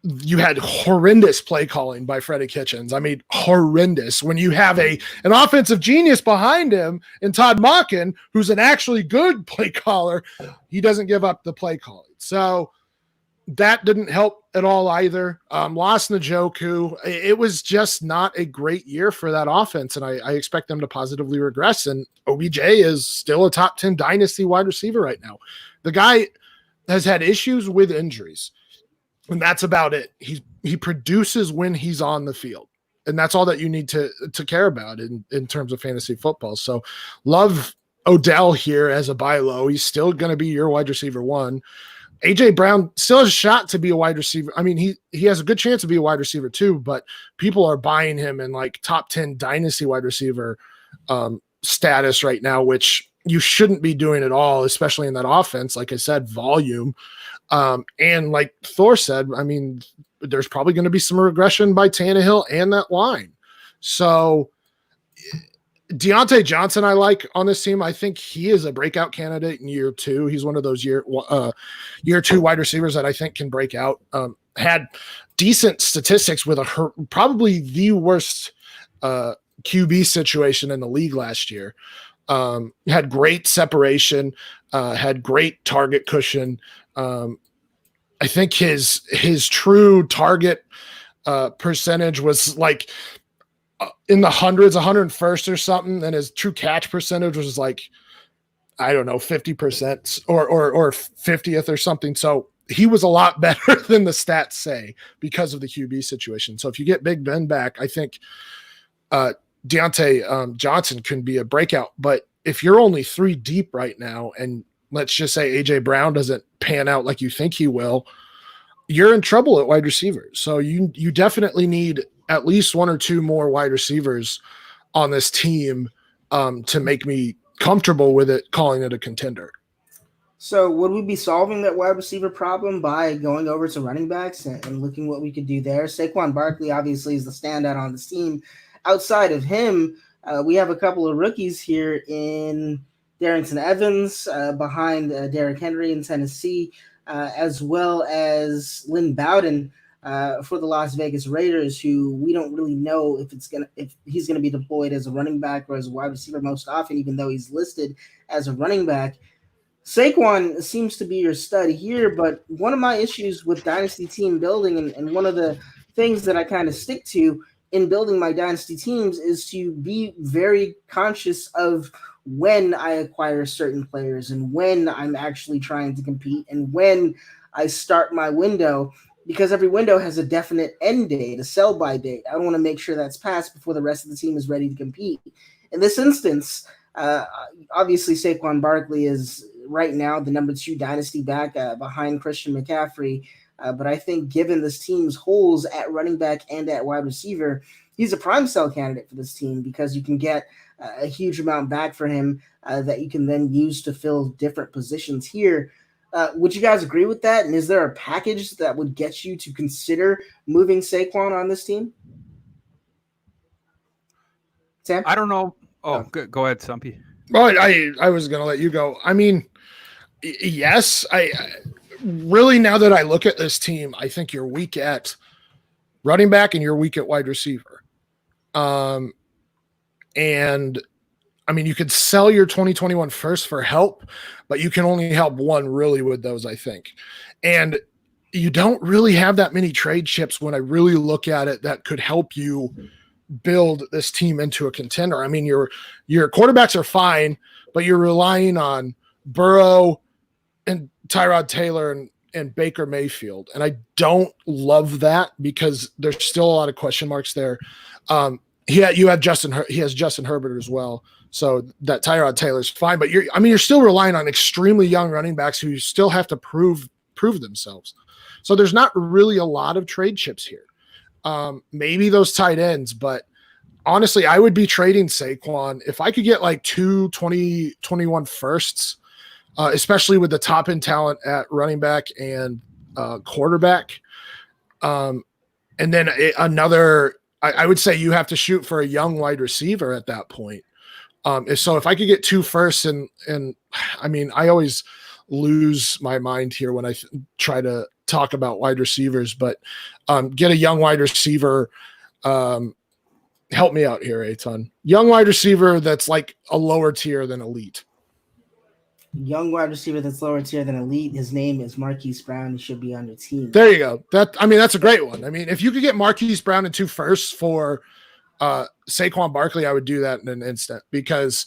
you had horrendous play calling by Freddie Kitchens. I mean, horrendous. When you have an offensive genius behind him in Todd Monken, who's an actually good play caller, he doesn't give up the play calling. So that didn't help at all either. Lost Njoku. It was just not a great year for that offense, and I expect them to positively regress. And OBJ is still a top 10 dynasty wide receiver right now. The guy has had issues with injuries, and that's about it. He produces when he's on the field, and that's all that you need to care about in terms of fantasy football. So love Odell here as a buy low. He's still going to be your wide receiver 1. A.J. Brown still has a shot to be a wide receiver. I mean, he has a good chance to be a wide receiver 2, but people are buying him in like top 10 dynasty wide receiver status right now, which you shouldn't be doing at all, especially in that offense. Like I said, volume. And like Thor said, I mean, there's probably going to be some regression by Tannehill and that line. So Deontay Johnson, I like on this team. I think he is a breakout candidate in year 2. He's one of those year 2 wide receivers that I think can break out. Had decent statistics with probably the worst QB situation in the league last year. Had great separation, had great target cushion. I think his true target percentage was like in the hundreds, 101st or something, and his true catch percentage was like, I don't know, 50% or 50th or something. So he was a lot better than the stats say because of the QB situation. So if you get Big Ben back, I think Deontay Johnson can be a breakout. But if you're only 3 deep right now, and let's just say AJ Brown doesn't pan out like you think he will, you're in trouble at wide receiver. So you definitely need at least 1 or 2 more wide receivers on this team to make me comfortable with it, calling it a contender. So would we be solving that wide receiver problem by going over to running backs and looking what we could do there? Saquon Barkley obviously is the standout on this team. Outside of him, we have a couple of rookies here in Darrington Evans behind Derrick Henry in Tennessee, as well as Lynn Bowden for the Las Vegas Raiders, who we don't really know if he's gonna be deployed as a running back or as a wide receiver most often, even though he's listed as a running back. Saquon seems to be your stud here, but one of my issues with dynasty team building, and one of the things that I kind of stick to in building my dynasty teams, is to be very conscious of when I acquire certain players and when I'm actually trying to compete and when I start my window, because every window has a definite end date, a sell-by date. I want to make sure that's passed before the rest of the team is ready to compete. In this instance, obviously Saquon Barkley is right now the number 2 dynasty back behind Christian McCaffrey. But I think given this team's holes at running back and at wide receiver, he's a prime sell candidate for this team because you can get a huge amount back for him that you can then use to fill different positions here. Would you guys agree with that? And is there a package that would get you to consider moving Saquon on this team? Sam? I don't know. Oh, go ahead, Stumpy. Well, I was going to let you go. I mean, yes, I really, now that I look at this team, I think you're weak at running back and you're weak at wide receiver. And I mean, you could sell your 2021 first for help, but you can only help one really with those, I think. And you don't really have that many trade chips when I really look at it that could help you build this team into a contender. I mean, your quarterbacks are fine, but you're relying on Burrow and Tyrod Taylor and Baker Mayfield. And I don't love that because there's still a lot of question marks there. He has Justin Herbert as well. So that Tyrod Taylor's fine, but you're still relying on extremely young running backs who still have to prove themselves. So there's not really a lot of trade chips here. Maybe those tight ends, but honestly, I would be trading Saquon if I could get like 2 2021 firsts, especially with the top end talent at running back and quarterback. And then I would say you have to shoot for a young wide receiver at that point. So if I could get 2 firsts and I mean, I always lose my mind here when I try to talk about wide receivers, but get a young wide receiver. Help me out here, Aton. Young wide receiver that's like a lower tier than elite. Young wide receiver that's lower tier than elite. His name is Marquise Brown. He should be on your team. There you go. That's a great one. I mean, if you could get Marquise Brown and 2 firsts for Saquon Barkley, I would do that in an instant because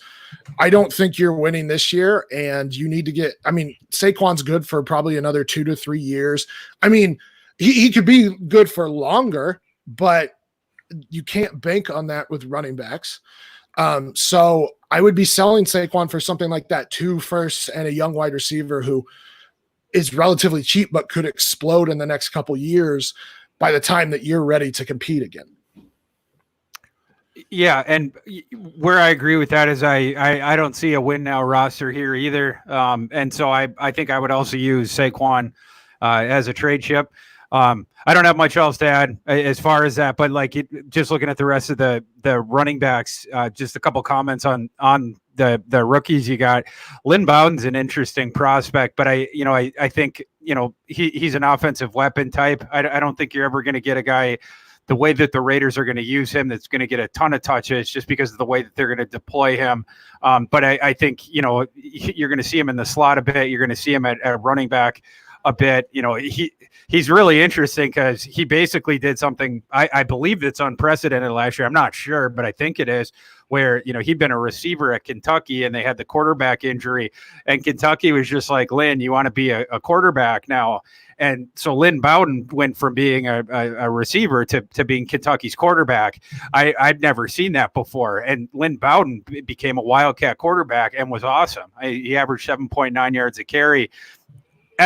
I don't think you're winning this year and you need to get, I mean, Saquon's good for probably another 2 to 3 years. I mean, he could be good for longer, but you can't bank on that with running backs. So I would be selling Saquon for something like that, 2 firsts and a young wide receiver who is relatively cheap, but could explode in the next couple years by the time that you're ready to compete again. Yeah, and where I agree with that is I don't see a win now roster here either, and so I think I would also use Saquon as a trade chip. I don't have much else to add as far as that, but just looking at the rest of the running backs, just a couple comments on the rookies you got. Lynn Bowden's an interesting prospect, but I think he's an offensive weapon type. I don't think you're ever going to get a guy the way that the Raiders are going to use him that's going to get a ton of touches just because of the way that they're going to deploy him. But I think, you're going to see him in the slot a bit. You're going to see him at running back a bit. He's really interesting because he basically did something I believe that's unprecedented last year. I'm not sure, but I think it is, where, he'd been a receiver at Kentucky and they had the quarterback injury, and Kentucky was just like, Lynn, you want to be a quarterback now? And so Lynn Bowden went from being a receiver to being Kentucky's quarterback. I'd never seen that before. And Lynn Bowden became a Wildcat quarterback and was awesome. He averaged 7.9 yards a carry.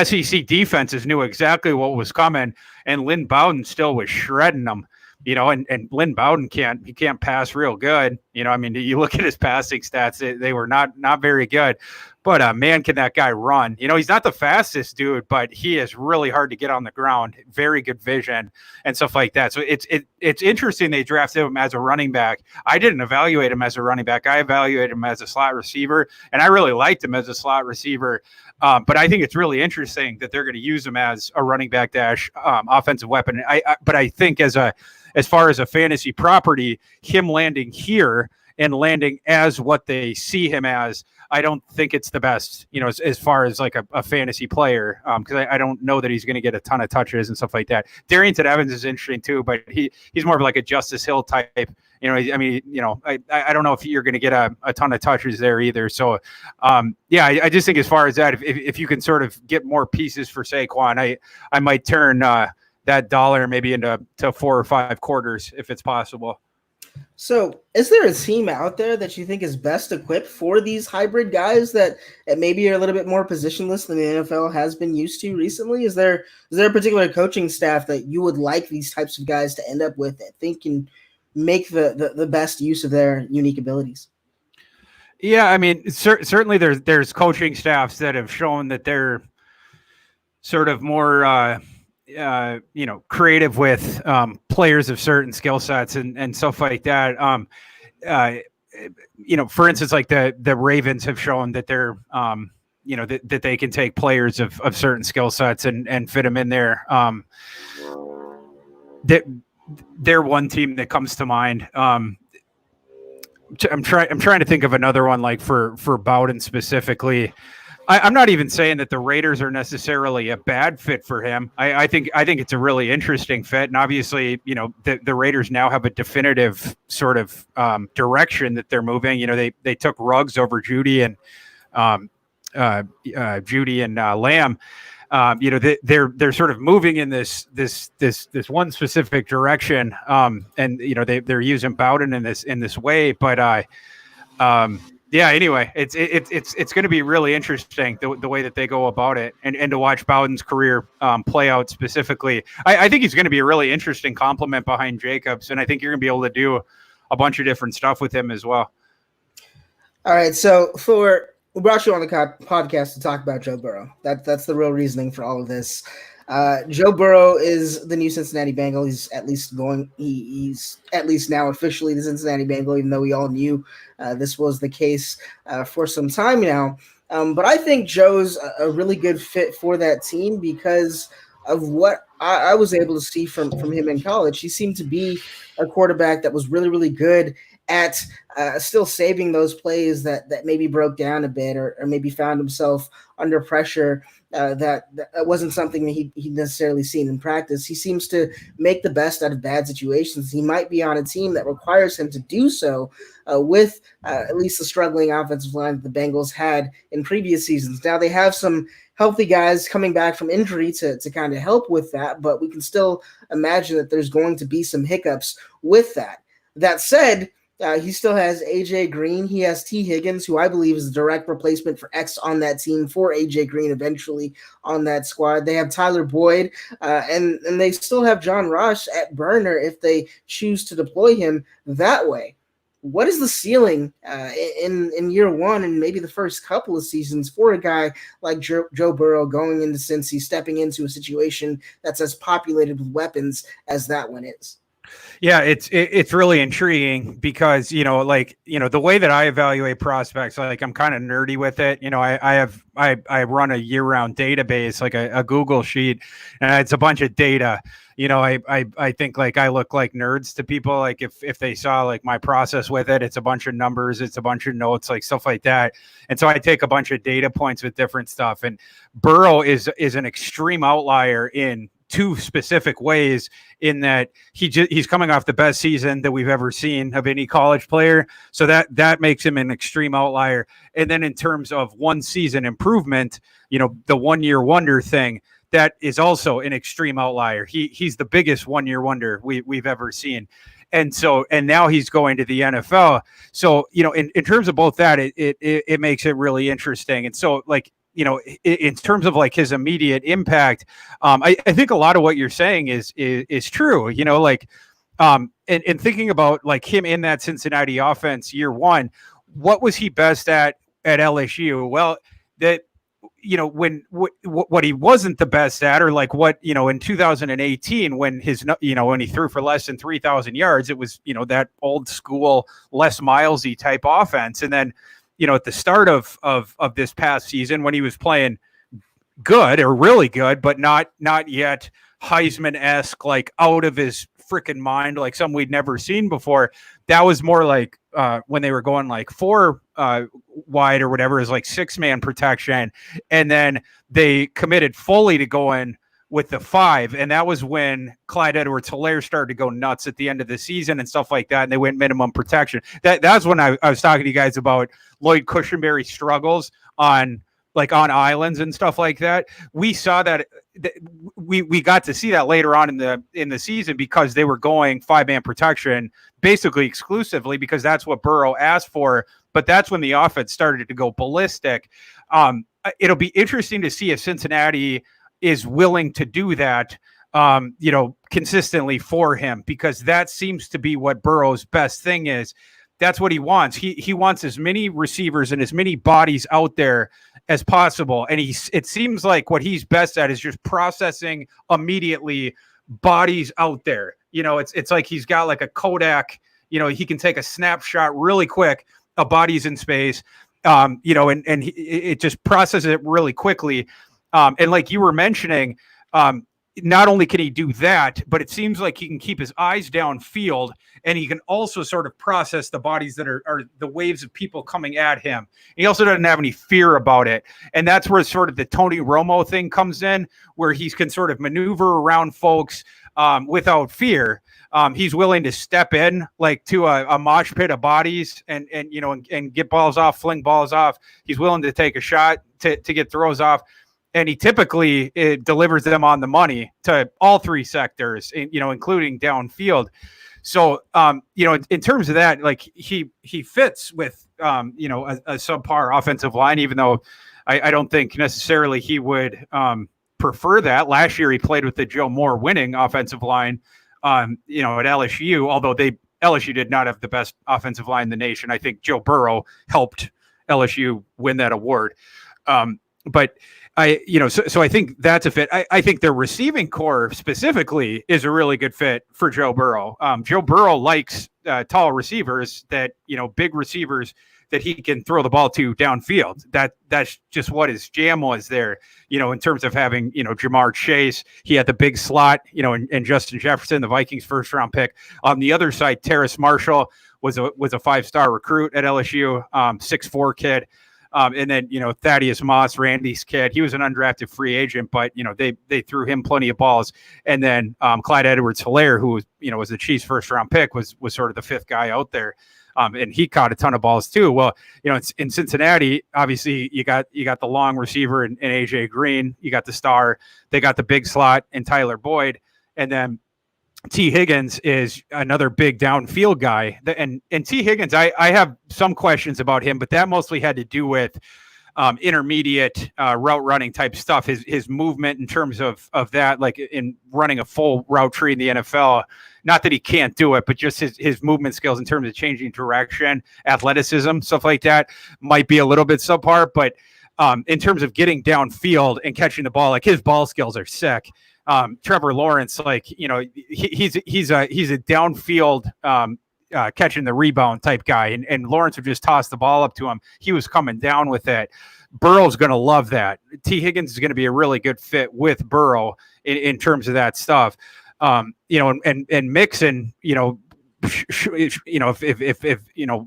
SEC defenses knew exactly what was coming, and Lynn Bowden still was shredding them. And Lynn Bowden can't pass real good. You look at his passing stats, they were not very good. But man, can that guy run? He's not the fastest dude, but he is really hard to get on the ground. Very good vision and stuff like that. So it's interesting they drafted him as a running back. I didn't evaluate him as a running back. I evaluated him as a slot receiver, and I really liked him as a slot receiver. But I think it's really interesting that they're going to use him as a running back dash offensive weapon. But I think as far as a fantasy property, him landing here and landing as what they see him as, I don't think it's the best, as far as like a fantasy player, because I don't know that he's going to get a ton of touches and stuff like that. Darrington Evans is interesting too, but he's more of like a Justice Hill type. I don't know if you're going to get a ton of touches there either. So, I just think as far as that, if you can sort of get more pieces for Saquon, I might turn that dollar maybe into 4 or 5 quarters if it's possible. So is there a team out there that you think is best equipped for these hybrid guys that maybe are a little bit more positionless than the NFL has been used to recently? Is there a particular coaching staff that you would like these types of guys to end up with that think can make the best use of their unique abilities? Yeah, certainly there's coaching staffs that have shown that they're sort of more creative with players of certain skill sets and stuff like that. For instance, like the Ravens have shown that they're, that they can take players of certain skill sets and fit them in there. They're one team that comes to mind. I'm trying to think of another one, like for Bowden specifically. I'm not even saying that the Raiders are necessarily a bad fit for him. I think it's a really interesting fit, and obviously, the Raiders now have a definitive sort of direction that they're moving. They took Ruggs over Judy and Lamb. They're sort of moving in this one specific direction, and they're using Bowden in this way, but yeah, anyway, it's going to be really interesting the way that they go about it, and to watch Bowden's career play out specifically. I think he's going to be a really interesting complement behind Jacobs, and I think you're going to be able to do a bunch of different stuff with him as well. All right, so we brought you on the podcast to talk about Joe Burrow. That's the real reasoning for all of this. Joe Burrow is the new Cincinnati Bengal. He's at least now officially the Cincinnati Bengal, even though we all knew this was the case for some time now. But I think Joe's a really good fit for that team because of what I was able to see from him in college. He seemed to be a quarterback that was really, really good at still saving those plays that maybe broke down a bit or maybe found himself under pressure. That wasn't something that he necessarily seen in practice. He seems to make the best out of bad situations. He might be on a team that requires him to do so with at least the struggling offensive line that the Bengals had in previous seasons. Now they have some healthy guys coming back from injury to kind of help with that, but we can still imagine that there's going to be some hiccups with that. That said, he still has A.J. Green. He has T. Higgins, who I believe is a direct replacement for X on that team for A.J. Green eventually on that squad. They have Tyler Boyd, and they still have John Ross at burner if they choose to deploy him that way. What is the ceiling in year one and maybe the first couple of seasons for a guy like Joe Burrow going into Cincy, stepping into a situation that's as populated with weapons as that one is? Yeah, it's really intriguing because, the way that I evaluate prospects, like I'm kind of nerdy with it. I run a year-round database, like a Google sheet, and it's a bunch of data. I think like I look like nerds to people. Like if they saw like my process with it, it's a bunch of numbers, it's a bunch of notes, like stuff like that. And so I take a bunch of data points with different stuff. And Burrow is an extreme outlier in two specific ways in that he's coming off the best season that we've ever seen of any college player. So that makes him an extreme outlier. And then in terms of one season improvement, the 1 year wonder thing, that is also an extreme outlier. He's the biggest 1 year wonder we've ever seen. And now he's going to the NFL. So, in terms of both that, it makes it really interesting. And so in terms of like his immediate impact, I think a lot of what you're saying is true, and thinking about like him in that Cincinnati offense year one, what was he best at LSU? Well, when what he wasn't the best at, or like what, in 2018, when when he threw for less than 3,000 yards, it was, that old school Les Milesy type offense. And then, at the start of this past season, when he was playing good or really good, but not yet Heisman-esque, like out of his freaking mind, like some we'd never seen before, that was more like when they were going like 4 wide or whatever, is like 6-man protection. And then they committed fully to going with the 5. And that was when Clyde Edwards-Helaire started to go nuts at the end of the season and stuff like that. And they went minimum protection. That's when I was talking to you guys about Lloyd Cushenberry's struggles on islands and stuff like that. We saw that we got to see that later on in the season, because they were going 5-man protection basically exclusively because that's what Burrow asked for. But that's when the offense started to go ballistic. It'll be interesting to see if Cincinnati is willing to do that, consistently for him, because that seems to be what Burrow's best thing is. That's what he wants. He wants as many receivers and as many bodies out there as possible. And it seems like what he's best at is just processing immediately bodies out there. It's like he's got like a Kodak, he can take a snapshot really quick of bodies in space, and it just processes it really quickly. And like you were mentioning, not only can he do that, but it seems like he can keep his eyes downfield, and he can also sort of process the bodies that are the waves of people coming at him. He also doesn't have any fear about it. And that's where sort of the Tony Romo thing comes in, where he can sort of maneuver around folks without fear. He's willing to step in like to a mosh pit of bodies and get balls off, fling balls off. He's willing to take a shot to get throws off. And he typically delivers them on the money to all 3 sectors, including downfield. So, in terms of that, like he fits with, a subpar offensive line, even though I don't think necessarily he would prefer that. Last year, he played with the Joe Moore winning offensive line, at LSU, although LSU did not have the best offensive line in the nation. I think Joe Burrow helped LSU win that award. But so I think that's a fit. I think their receiving core specifically is a really good fit for Joe Burrow. Joe Burrow likes tall receivers big receivers that he can throw the ball to downfield. That's just what his jam was there, in terms of having, Jamar Chase. He had the big slot, and Justin Jefferson, the Vikings first round pick. On the other side, Terrace Marshall was a 5-star recruit at LSU, 6'4" kid. And then, Thaddeus Moss, Randy's kid, he was an undrafted free agent, but, they threw him plenty of balls. And then Clyde Edwards-Helaire, who was the Chiefs' first-round pick, was sort of the 5th guy out there. And he caught a ton of balls too. Well, in Cincinnati, obviously you got the long receiver in AJ Green, you got the star, they got the big slot in Tyler Boyd, and then T. Higgins is another big downfield guy. And T. Higgins, I have some questions about him, but that mostly had to do with intermediate route running type stuff. His movement in terms of that, like in running a full route tree in the NFL, not that he can't do it, but just his movement skills in terms of changing direction, athleticism, stuff like that might be a little bit subpar. But in terms of getting downfield and catching the ball, like his ball skills are sick. Trevor Lawrence, like, he's a downfield catching the rebound type guy, and Lawrence would just toss the ball up to him. He was coming down with it. Burrow's going to love that. T. Higgins is going to be a really good fit with Burrow in terms of that stuff. And Mixon, if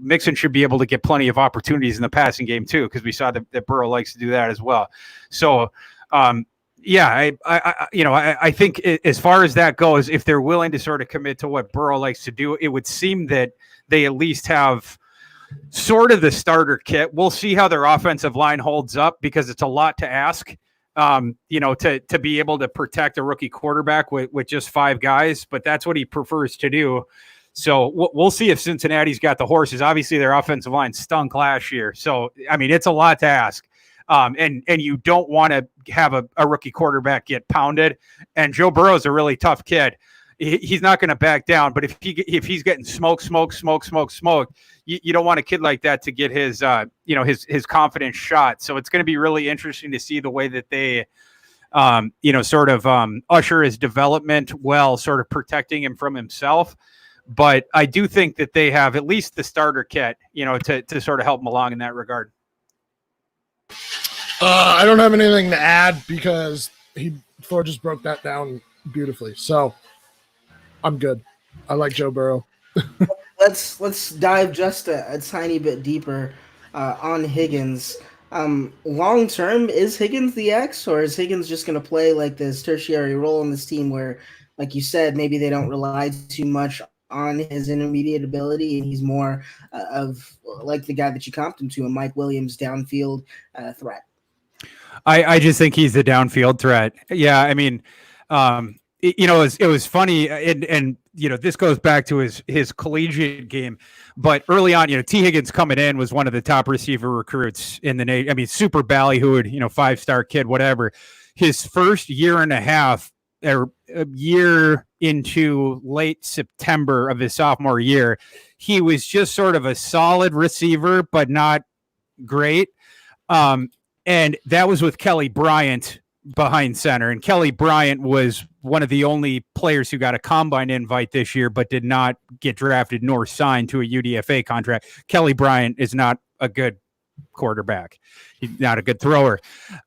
Mixon should be able to get plenty of opportunities in the passing game too, because we saw that Burrow likes to do that as well. So, Yeah, I think as far as that goes, if they're willing to sort of commit to what Burrow likes to do, it would seem that they at least have sort of the starter kit. We'll see how their offensive line holds up because it's a lot to ask, to be able to protect a rookie quarterback with just 5 guys, but that's what he prefers to do. So we'll see if Cincinnati's got the horses. Obviously, their offensive line stunk last year. So, I mean, it's a lot to ask. And you don't want to have a rookie quarterback get pounded. And Joe Burrow's a really tough kid. He's not going to back down. But if he's getting smoked, you don't want a kid like that to get his his confidence shot. So it's going to be really interesting to see the way that they usher his development well, sort of protecting him from himself. But I do think that they have at least the starter kit, to sort of help him along in that regard. I don't have anything to add because Thor just broke that down beautifully. So I'm good. I like Joe Burrow. Let's dive just a tiny bit deeper on Higgins. Long term, is Higgins the X, or is Higgins just going to play like this tertiary role on this team where, like you said, maybe they don't rely too much on his intermediate ability and he's more of like the guy that you comped him to, a Mike Williams downfield threat? I just think he's the downfield threat. Yeah, I mean, it was funny, and this goes back to his collegiate game, but early on, T. Higgins coming in was one of the top receiver recruits in the nation. I mean, super ballyhooed, 5-star kid, whatever. His first year and a half, or a year into late September of his sophomore year, he was just sort of a solid receiver, but not great. And that was with Kelly Bryant behind center. And Kelly Bryant was one of the only players who got a combine invite this year, but did not get drafted nor signed to a UDFA contract. Kelly Bryant is not a good quarterback. He's not a good thrower.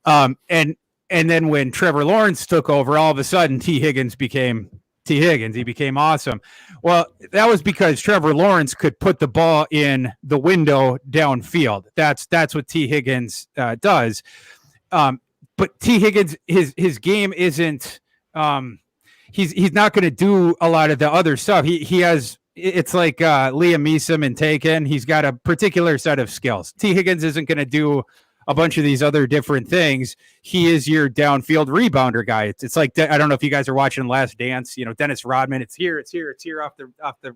And then when Trevor Lawrence took over, all of a sudden T. Higgins became T. Higgins. He became awesome. Well, that was because Trevor Lawrence could put the ball in the window downfield. That's what T. Higgins does. But T. Higgins, his game isn't. He's not going to do a lot of the other stuff. He has. It's like Liam Neeson and Taken. He's got a particular set of skills. T. Higgins isn't going to do a bunch of these other different things. He is your downfield rebounder guy. It's like, I don't know if you guys are watching Last Dance, Dennis Rodman, it's here off the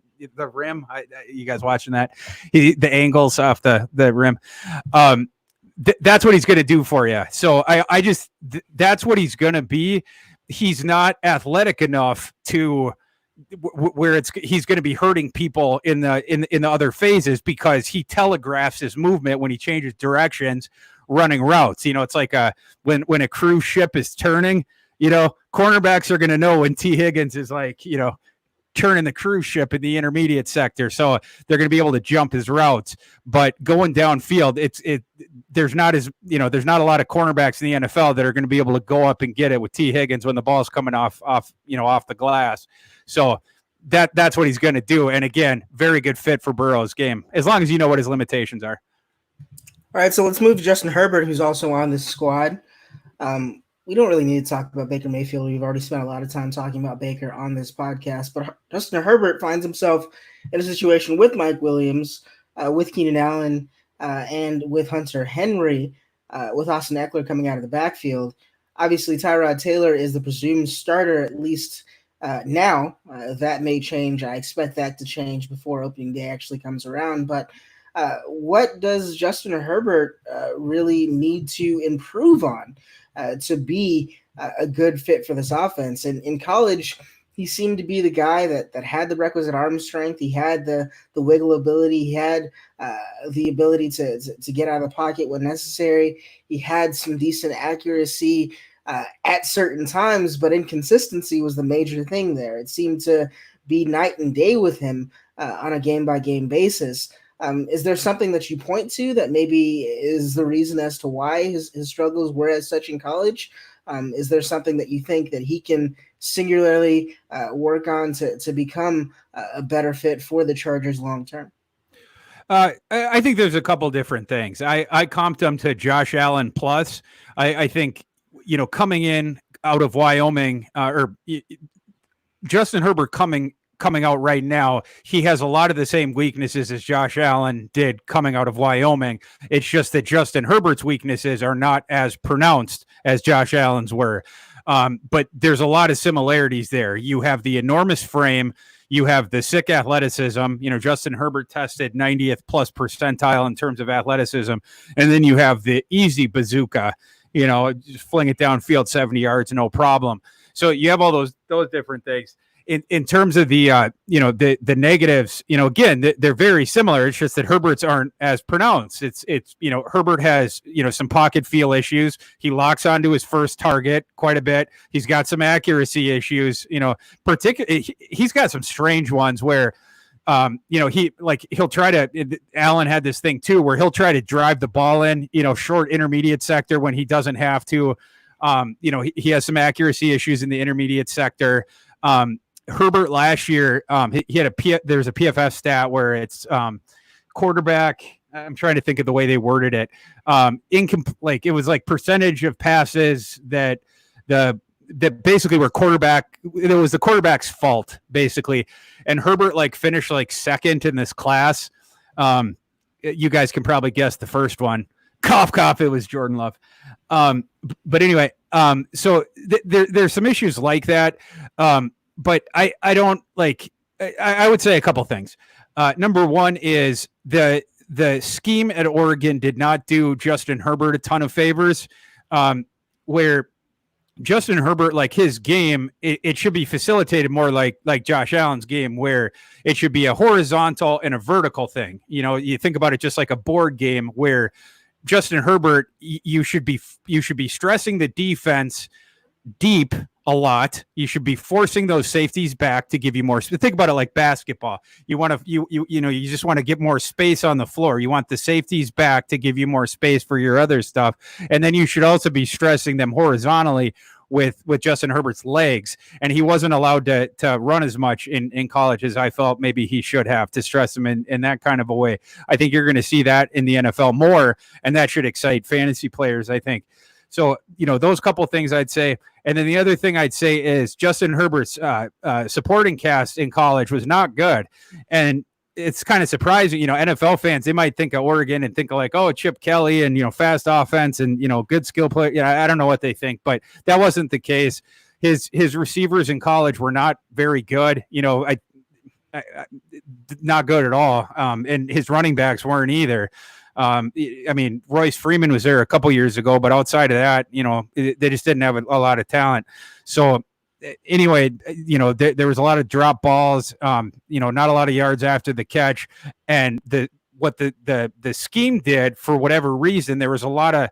rim. You guys watching that? The angles off the rim. That's what he's going to do for you. So I just, that's what he's going to be. He's not athletic enough to where he's going to be hurting people in the other phases, because he telegraphs his movement when he changes directions running routes. It's like when a cruise ship is turning, cornerbacks are going to know when T. Higgins is like, turning the cruise ship in the intermediate sector. So they're going to be able to jump his routes. But going downfield, there's not a lot of cornerbacks in the NFL that are going to be able to go up and get it with T. Higgins when the ball's coming off the glass. So that's what he's going to do. And again, very good fit for Burrow's game, as long as you know what his limitations are. All right, so let's move to Justin Herbert, who's also on this squad. We don't really need to talk about Baker Mayfield. We've already spent a lot of time talking about Baker on this podcast. But Justin Herbert finds himself in a situation with Mike Williams, with Keenan Allen, and with Hunter Henry, with Austin Eckler coming out of the backfield. Obviously, Tyrod Taylor is the presumed starter, at least now. That may change. I expect that to change before opening day actually comes around. But what does Justin Herbert really need to improve on to be a good fit for this offense? And in college, he seemed to be the guy that had the requisite arm strength. He had the wiggle ability. He had the ability to get out of the pocket when necessary. He had some decent accuracy at certain times, but inconsistency was the major thing there. It seemed to be night and day with him on a game-by-game basis. Is there something that you point to that maybe is the reason as to why his struggles were as such in college? Is there something that you think that he can singularly work on to become a better fit for the Chargers long term? I think there's a couple different things. I comped him to Josh Allen plus. I think, coming in out of Wyoming, Justin Herbert coming out right now, he has a lot of the same weaknesses as Josh Allen did coming out of Wyoming. It's just that Justin Herbert's weaknesses are not as pronounced as Josh Allen's were. But there's a lot of similarities there. You have the enormous frame. You have the sick athleticism. Justin Herbert tested 90th plus percentile in terms of athleticism. And then you have the easy bazooka, just fling it downfield 70 yards, no problem. So you have all those different things. In terms of the the negatives, again, they're very similar. It's just that Herbert's aren't as pronounced. It's Herbert has some pocket feel issues. He locks onto his first target quite a bit. He's got some accuracy issues. Particularly he's got some strange ones where he'll try to. Allen had this thing too where he'll try to drive the ball in short intermediate sector when he doesn't have to. He has some accuracy issues in the intermediate sector. Herbert last year, he had there's a PFF stat where it's quarterback. I'm trying to think of the way they worded it. It was like percentage of passes that basically were quarterback. It was the quarterback's fault basically, and Herbert finished second in this class. You guys can probably guess the first one. Cough, cough. It was Jordan Love. But anyway, so there's some issues like that. But I don't I would say a couple things. Number one is the scheme at Oregon did not do Justin Herbert a ton of favors, where Justin Herbert, his game, it should be facilitated more like Josh Allen's game, where it should be a horizontal and a vertical thing. You think about it just like a board game where Justin Herbert, you should be stressing the defense deep a lot. You should be forcing those safeties back to give you more. Think about it like basketball. You want to you just want to get more space on the floor. You want the safeties back to give you more space for your other stuff, and then you should also be stressing them horizontally with Justin Herbert's legs. And he wasn't allowed to run as much in college as I felt maybe he should have to stress him in that kind of a way. I think you're going to see that in the NFL more, and that should excite fantasy players, I think. So, those couple of things I'd say. And then the other thing I'd say is Justin Herbert's supporting cast in college was not good. And it's kind of surprising, NFL fans, they might think of Oregon and think Chip Kelly and, fast offense and, good skill player. I don't know what they think, but that wasn't the case. His receivers in college were not very good. Not good at all. And his running backs weren't either. Royce Freeman was there a couple years ago, but outside of that, they just didn't have a lot of talent. So anyway, there was a lot of drop balls, not a lot of yards after the catch. And what the scheme did, for whatever reason, there was a lot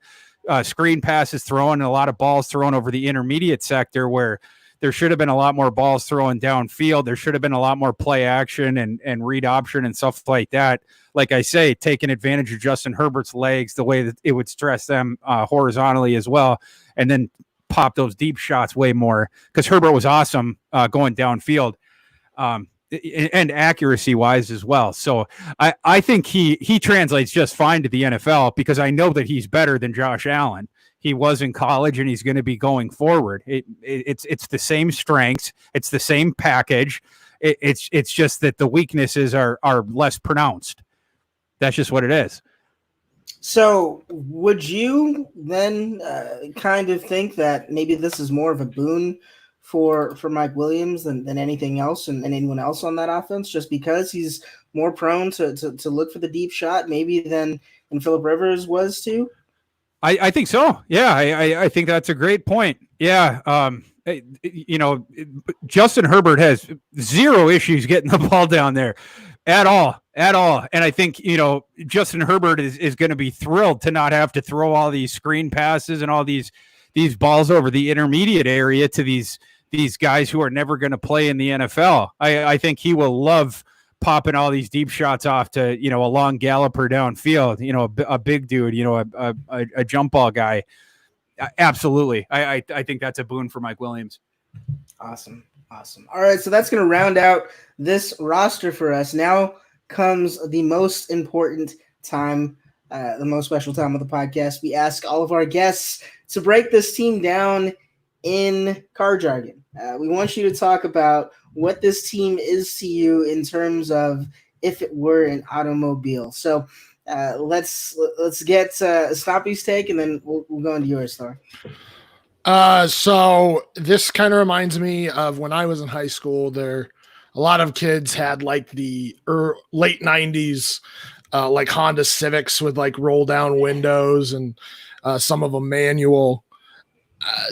of screen passes thrown and a lot of balls thrown over the intermediate sector where there should have been a lot more balls thrown downfield. There should have been a lot more play action and read option and stuff like that. Like I say, taking advantage of Justin Herbert's legs, the way that it would stress them horizontally as well, and then pop those deep shots way more, because Herbert was awesome going downfield and accuracy wise as well. So I think he translates just fine to the NFL, because I know that he's better than Josh Allen. He was in college and he's going to be going forward. It's the same strengths. It's the same package. It's just that the weaknesses are less pronounced. That's just what it is. So would you then kind of think that maybe this is more of a boon for Mike Williams than anything else and anyone else on that offense, just because he's more prone to look for the deep shot maybe than Phillip Rivers was too? I think so. Yeah, I think that's a great point. Yeah. Justin Herbert has zero issues getting the ball down there at all. And I think, Justin Herbert is going to be thrilled to not have to throw all these screen passes and all these balls over the intermediate area to these guys who are never going to play in the NFL. I think he will love popping all these deep shots off to, a long galloper downfield, a big dude, a jump ball guy. Absolutely. I think that's a boon for Mike Williams. Awesome. All right. So that's going to round out this roster for us. Now comes the most important time, the most special time of the podcast. We ask all of our guests to break this team down in car jargon. We want you to talk about what this team is to you in terms of if it were an automobile. So let's get Stoppy's take, and then we'll go into yours, Thor. So this kind of reminds me of when I was in high school. A lot of kids had like the late 90s, like Honda Civics with like roll down windows, and some of them manual.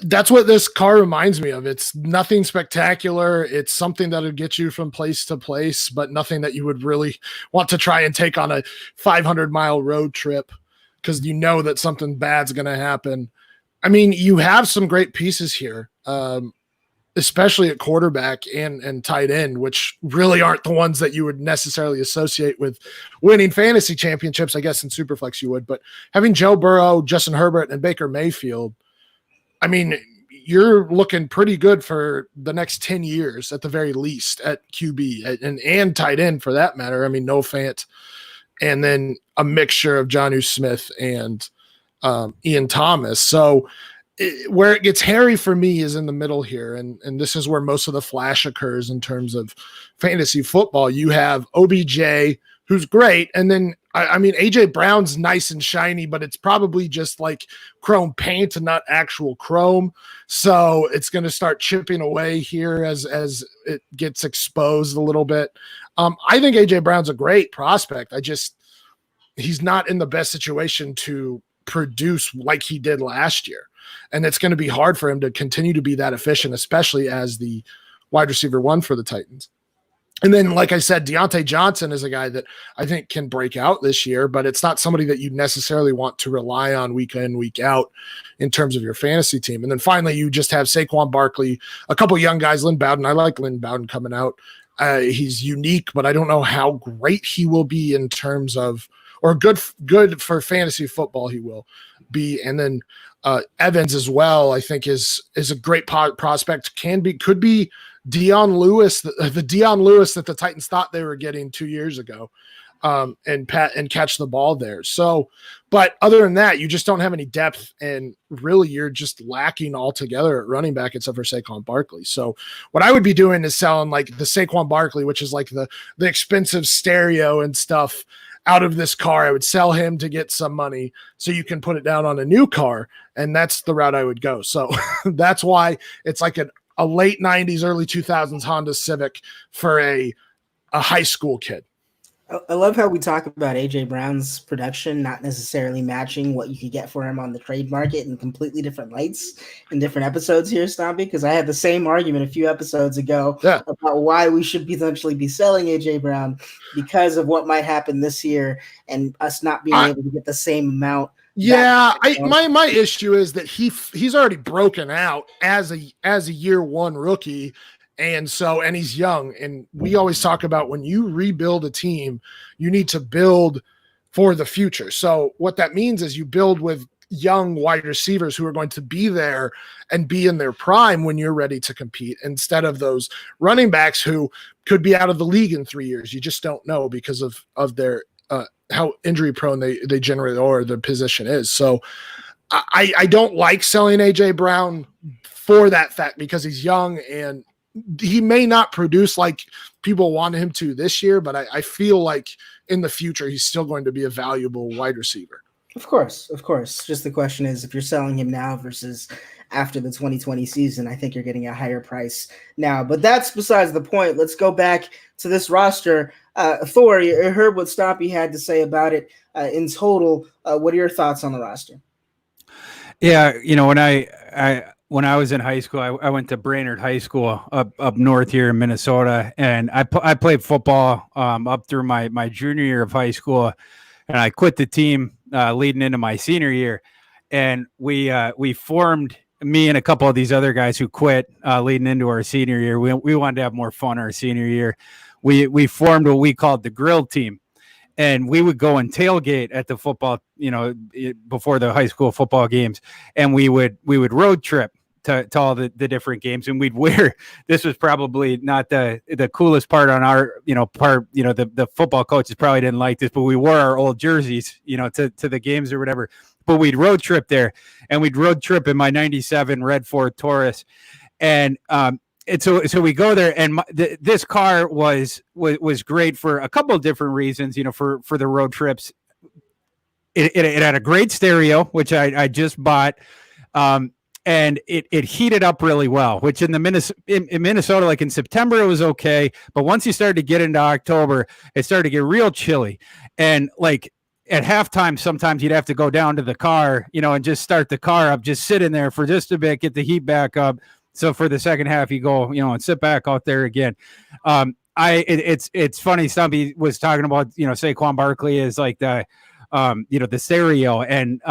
That's what this car reminds me of. It's nothing spectacular. It's something that'll get you from place to place, but nothing that you would really want to try and take on a 500-mile road trip, because you know that something bad's going to happen. I mean, you have some great pieces here, especially at quarterback and tight end, which really aren't the ones that you would necessarily associate with winning fantasy championships. I guess in Superflex you would, but having Joe Burrow, Justin Herbert, and Baker Mayfield, I mean, you're looking pretty good for the next 10 years at the very least at QB and tight end for that matter. I mean, Noah Fant, and then a mixture of Jonnu Smith and Ian Thomas. So where it gets hairy for me is in the middle here. And this is where most of the flash occurs in terms of fantasy football. You have OBJ, who's great. And then, I mean, AJ Brown's nice and shiny, but it's probably just like chrome paint and not actual chrome. So it's going to start chipping away here as it gets exposed a little bit. I think AJ Brown's a great prospect. He's not in the best situation to produce like he did last year. And it's going to be hard for him to continue to be that efficient, especially as the wide receiver one for the Titans. And then, like I said, Deontay Johnson is a guy that I think can break out this year, but it's not somebody that you necessarily want to rely on week in, week out in terms of your fantasy team. And then finally, you just have Saquon Barkley, a couple of young guys, Lynn Bowden. I like Lynn Bowden coming out. He's unique, but I don't know how great he will be in terms of, or good for fantasy football he will be. And then Evans as well, I think is a great prospect. Could be Dion Lewis, the Dion Lewis that the Titans thought they were getting 2 years ago, and catch the ball there. So, but other than that, you just don't have any depth, and really you're just lacking altogether at running back except for Saquon Barkley. So what I would be doing is selling like the Saquon Barkley, which is like the expensive stereo and stuff, out of this car. I would sell him to get some money so you can put it down on a new car, and that's the route I would go. So that's why it's like a late 90s, early 2000s Honda Civic for a high school kid. I love how we talk about AJ Brown's production not necessarily matching what you could get for him on the trade market in completely different lights in different episodes here, Stompy, because I had the same argument a few episodes ago about why we should potentially be selling AJ Brown because of what might happen this year and us not being able to get the same amount. Yeah, my issue is that he's already broken out as a year one rookie. And he's young, and we always talk about when you rebuild a team, you need to build for the future. So what that means is you build with young wide receivers who are going to be there and be in their prime when you're ready to compete, instead of those running backs who could be out of the league in 3 years. You just don't know because of their how injury prone they generate or the position is. So I don't like selling AJ Brown for that fact, because he's young and he may not produce like people want him to this year, but I feel like in the future, he's still going to be a valuable wide receiver. Of course. Just the question is, if you're selling him now versus after the 2020 season, I think you're getting a higher price now, but that's besides the point. Let's go back to this roster. Thor, you heard what Stompy had to say about it in total. What are your thoughts on the roster? Yeah. When I was in high school, I went to Brainerd High School up north here in Minnesota, and I played football up through my junior year of high school, and I quit the team leading into my senior year, and we formed, me and a couple of these other guys who quit leading into our senior year. We wanted to have more fun our senior year. We formed what we called the grill team. And we would go and tailgate at the football, before the high school football games, and we would road trip to all the different games, and we'd wear. This was probably not the coolest part on our the football coaches probably didn't like this, but we wore our old jerseys to the games or whatever, but we'd road trip there, and we'd road trip in my 97 red Ford Taurus. And so we go there, and this car was great for a couple of different reasons, for the road trips. It had a great stereo, which I just bought. And it heated up really well, which in Minnesota, like in September, it was okay. But once you started to get into October, it started to get real chilly. And like at halftime, sometimes you'd have to go down to the car, and just start the car up, just sit in there for just a bit, get the heat back up. So for the second half, you go, and sit back out there again. It's funny. Stumpy was talking about, Saquon Barkley is like the stereo, and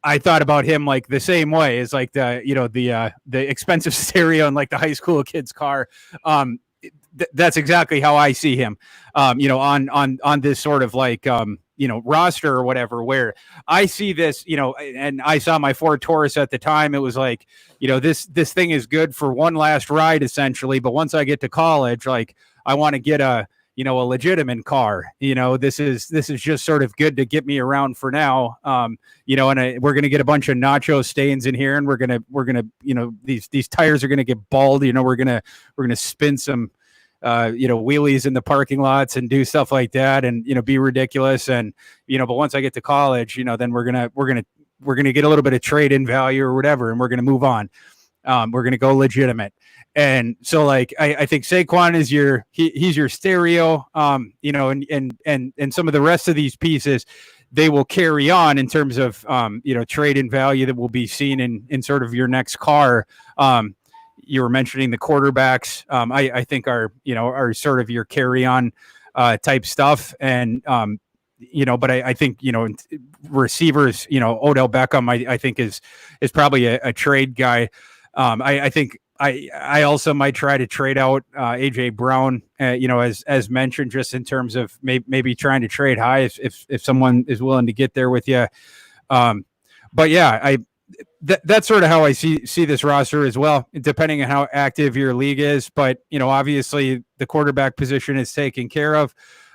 I thought about him like the same way as like the expensive stereo in like the high school kid's car. That's exactly how I see him, on this sort of like, roster or whatever, where I see this, and I saw my Ford Taurus at the time. It was like, this thing is good for one last ride essentially. But once I get to college, like I want to get a legitimate car. This is just sort of good to get me around for now. And we're going to get a bunch of nacho stains in here, and we're going to, these tires are going to get bald. We're going to spin some, wheelies in the parking lots and do stuff like that, and, be ridiculous. And, but once I get to college, then we're going to get a little bit of trade-in value or whatever, and we're going to move on. We're going to go legitimate. And so like, I think Saquon is he's your stereo, and some of the rest of these pieces, they will carry on in terms of, trade-in value that will be seen in sort of your next car. You were mentioning the quarterbacks, I think are sort of your carry-on, type stuff. And, but I think, receivers, Odell Beckham, I think is probably a trade guy. I think I also might try to trade out AJ Brown, as mentioned, just in terms of maybe trying to trade high if someone is willing to get there with you. But yeah, that's sort of how I see this roster as well, depending on how active your league is. But obviously the quarterback position is taken care of.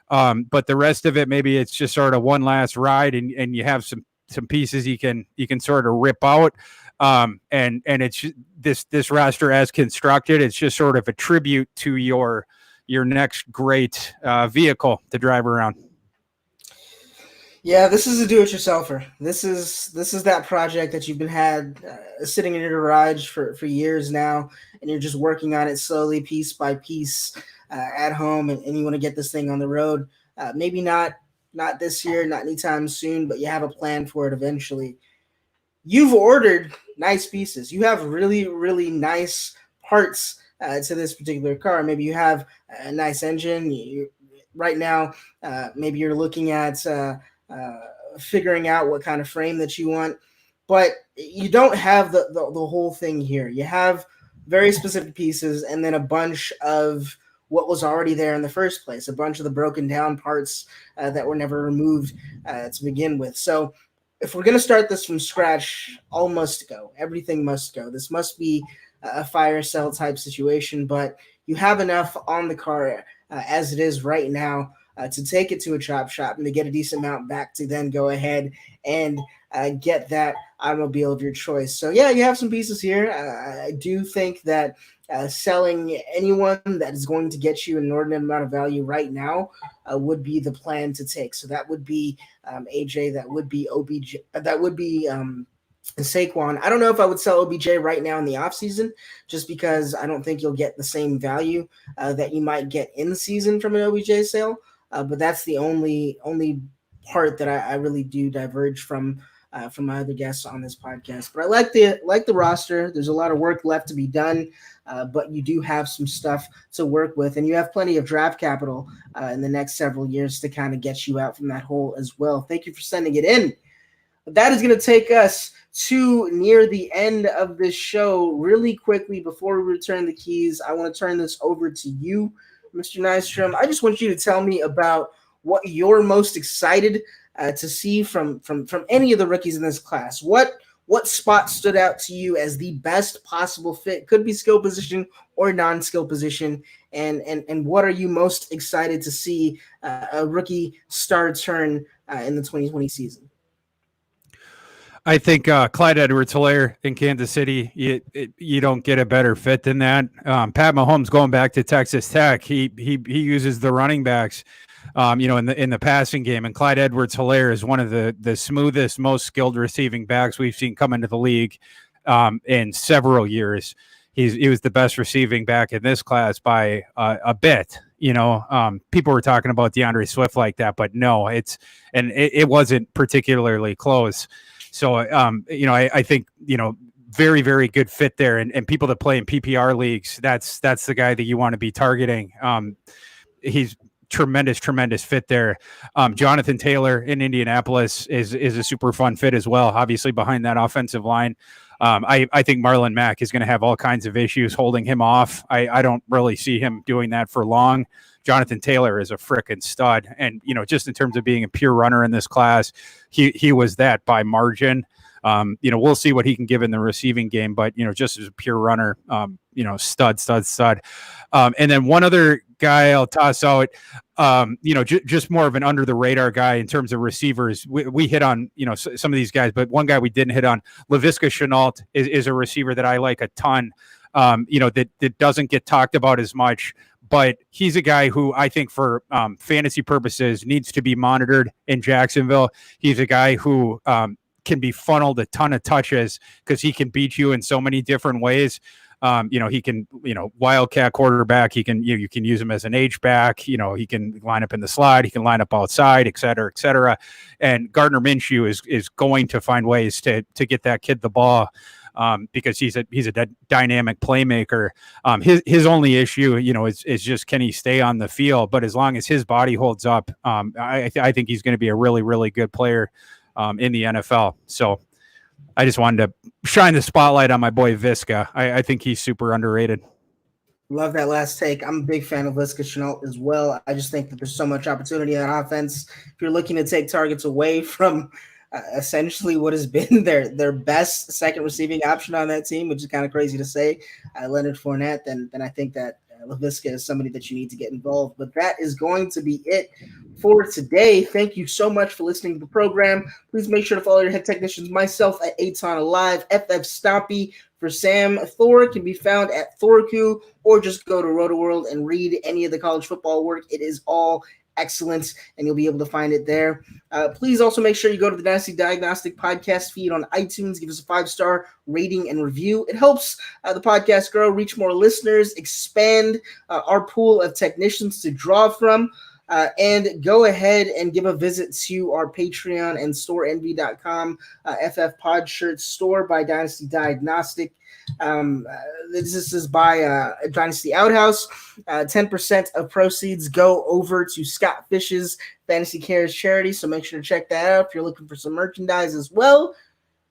But the rest of it, maybe it's just sort of one last ride, and you have some pieces you can sort of rip out. And it's this roster as constructed, it's just sort of a tribute to your next great vehicle to drive around. Yeah, this is a do-it-yourselfer. This is that project that you've been sitting in your garage for years now, and you're just working on it slowly, piece by piece, at home, and you want to get this thing on the road. Maybe not this year, not anytime soon, but you have a plan for it eventually. You've ordered nice pieces. You have really, really nice parts to this particular car. Maybe you have a nice engine. Right now, maybe you're looking at figuring out what kind of frame that you want, but you don't have the whole thing here. You have very specific pieces, and then a bunch of what was already there in the first place, a bunch of the broken down parts that were never removed to begin with. So if we're going to start this from scratch, all must go. Everything must go. This must be a fire sale type situation, but you have enough on the car as it is right now to take it to a chop shop and to get a decent amount back to then go ahead and get that automobile of your choice. So yeah, you have some pieces here. I do think that selling anyone that is going to get you an inordinate amount of value right now would be the plan to take. So that would be AJ, that would be OBJ, that would be Saquon. I don't know if I would sell OBJ right now in the offseason, just because I don't think you'll get the same value that you might get in the season from an OBJ sale. But that's the only part that I really do diverge from my other guests on this podcast. But I like the roster. There's a lot of work left to be done, but you do have some stuff to work with, and you have plenty of draft capital in the next several years to kind of get you out from that hole as well. Thank you for sending it in. That is going to take us to near the end of this show. Really quickly, before we return the keys, I want to turn this over to you, Mr. Nystrom. I just want you to tell me about what you're most excited to see from any of the rookies in this class. What spot stood out to you as the best possible fit? Could be skill position or non-skill position. And what are you most excited to see a rookie star turn in the 2020 season? I think Clyde Edwards-Helaire in Kansas City, you don't get a better fit than that. Pat Mahomes going back to Texas Tech, he uses the running backs, in the passing game, and Clyde Edwards-Helaire is one of the smoothest, most skilled receiving backs we've seen come into the league in several years. He was the best receiving back in this class by a bit. People were talking about DeAndre Swift like that, but no, it wasn't particularly close. So, I think, very, very good fit there. And people that play in PPR leagues, that's the guy that you want to be targeting. He's tremendous fit there. Jonathan Taylor in Indianapolis is a super fun fit as well, obviously behind that offensive line. I think Marlon Mack is going to have all kinds of issues holding him off. I don't really see him doing that for long. Jonathan Taylor is a frickin' stud. And, just in terms of being a pure runner in this class, he was that by margin. We'll see what he can give in the receiving game, but, just as a pure runner, stud. And then one other guy I'll toss out, just more of an under the radar guy in terms of receivers. We hit on, some of these guys, but one guy we didn't hit on, Laviska Shenault is a receiver that I like a ton, that doesn't get talked about as much, but he's a guy who I think for fantasy purposes needs to be monitored in Jacksonville. He's a guy who can be funneled a ton of touches because he can beat you in so many different ways. He can, wildcat quarterback. He can, you can use him as an H-back. He can line up in the slide. He can line up outside, et cetera, et cetera. And Gardner Minshew is going to find ways to get that kid the ball. Because he's a dynamic playmaker. His only issue, is just can he stay on the field? But as long as his body holds up, I think he's going to be a really, really good player in the NFL. So I just wanted to shine the spotlight on my boy Viska. I think he's super underrated. Love that last take. I'm a big fan of Laviska Shenault as well. I just think that there's so much opportunity in that offense. If you're looking to take targets away from essentially what has been their best second receiving option on that team, which is kind of crazy to say, Leonard Fournette, then I think that Laviska is somebody that you need to get involved. But that is going to be it for today. Thank you so much for listening to the program. Please make sure to follow your head technicians, myself at Aton Alive, FF Stompy for Sam. Thor can be found at Thorku, or just go to RotoWorld and read any of the college football work. It is all excellent, and you'll be able to find it there. Please also make sure you go to the Dynasty Diagnostic podcast feed on iTunes. Give us a 5-star rating and review. It helps the podcast grow, reach more listeners, expand our pool of technicians to draw from. And go ahead and give a visit to our Patreon and StoreNV.com FF Pod Shirt store by Dynasty Diagnostic. This is by Dynasty Outhouse. 10% of proceeds go over to Scott Fish's Fantasy Cares charity, so make sure to check that out if you're looking for some merchandise as well.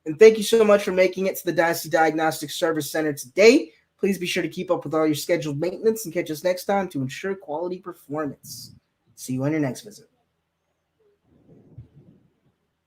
And thank you so much for making it to the Dynasty Diagnostic Service Center today. Please be sure to keep up with all your scheduled maintenance and catch us next time to ensure quality performance. See you on your next visit.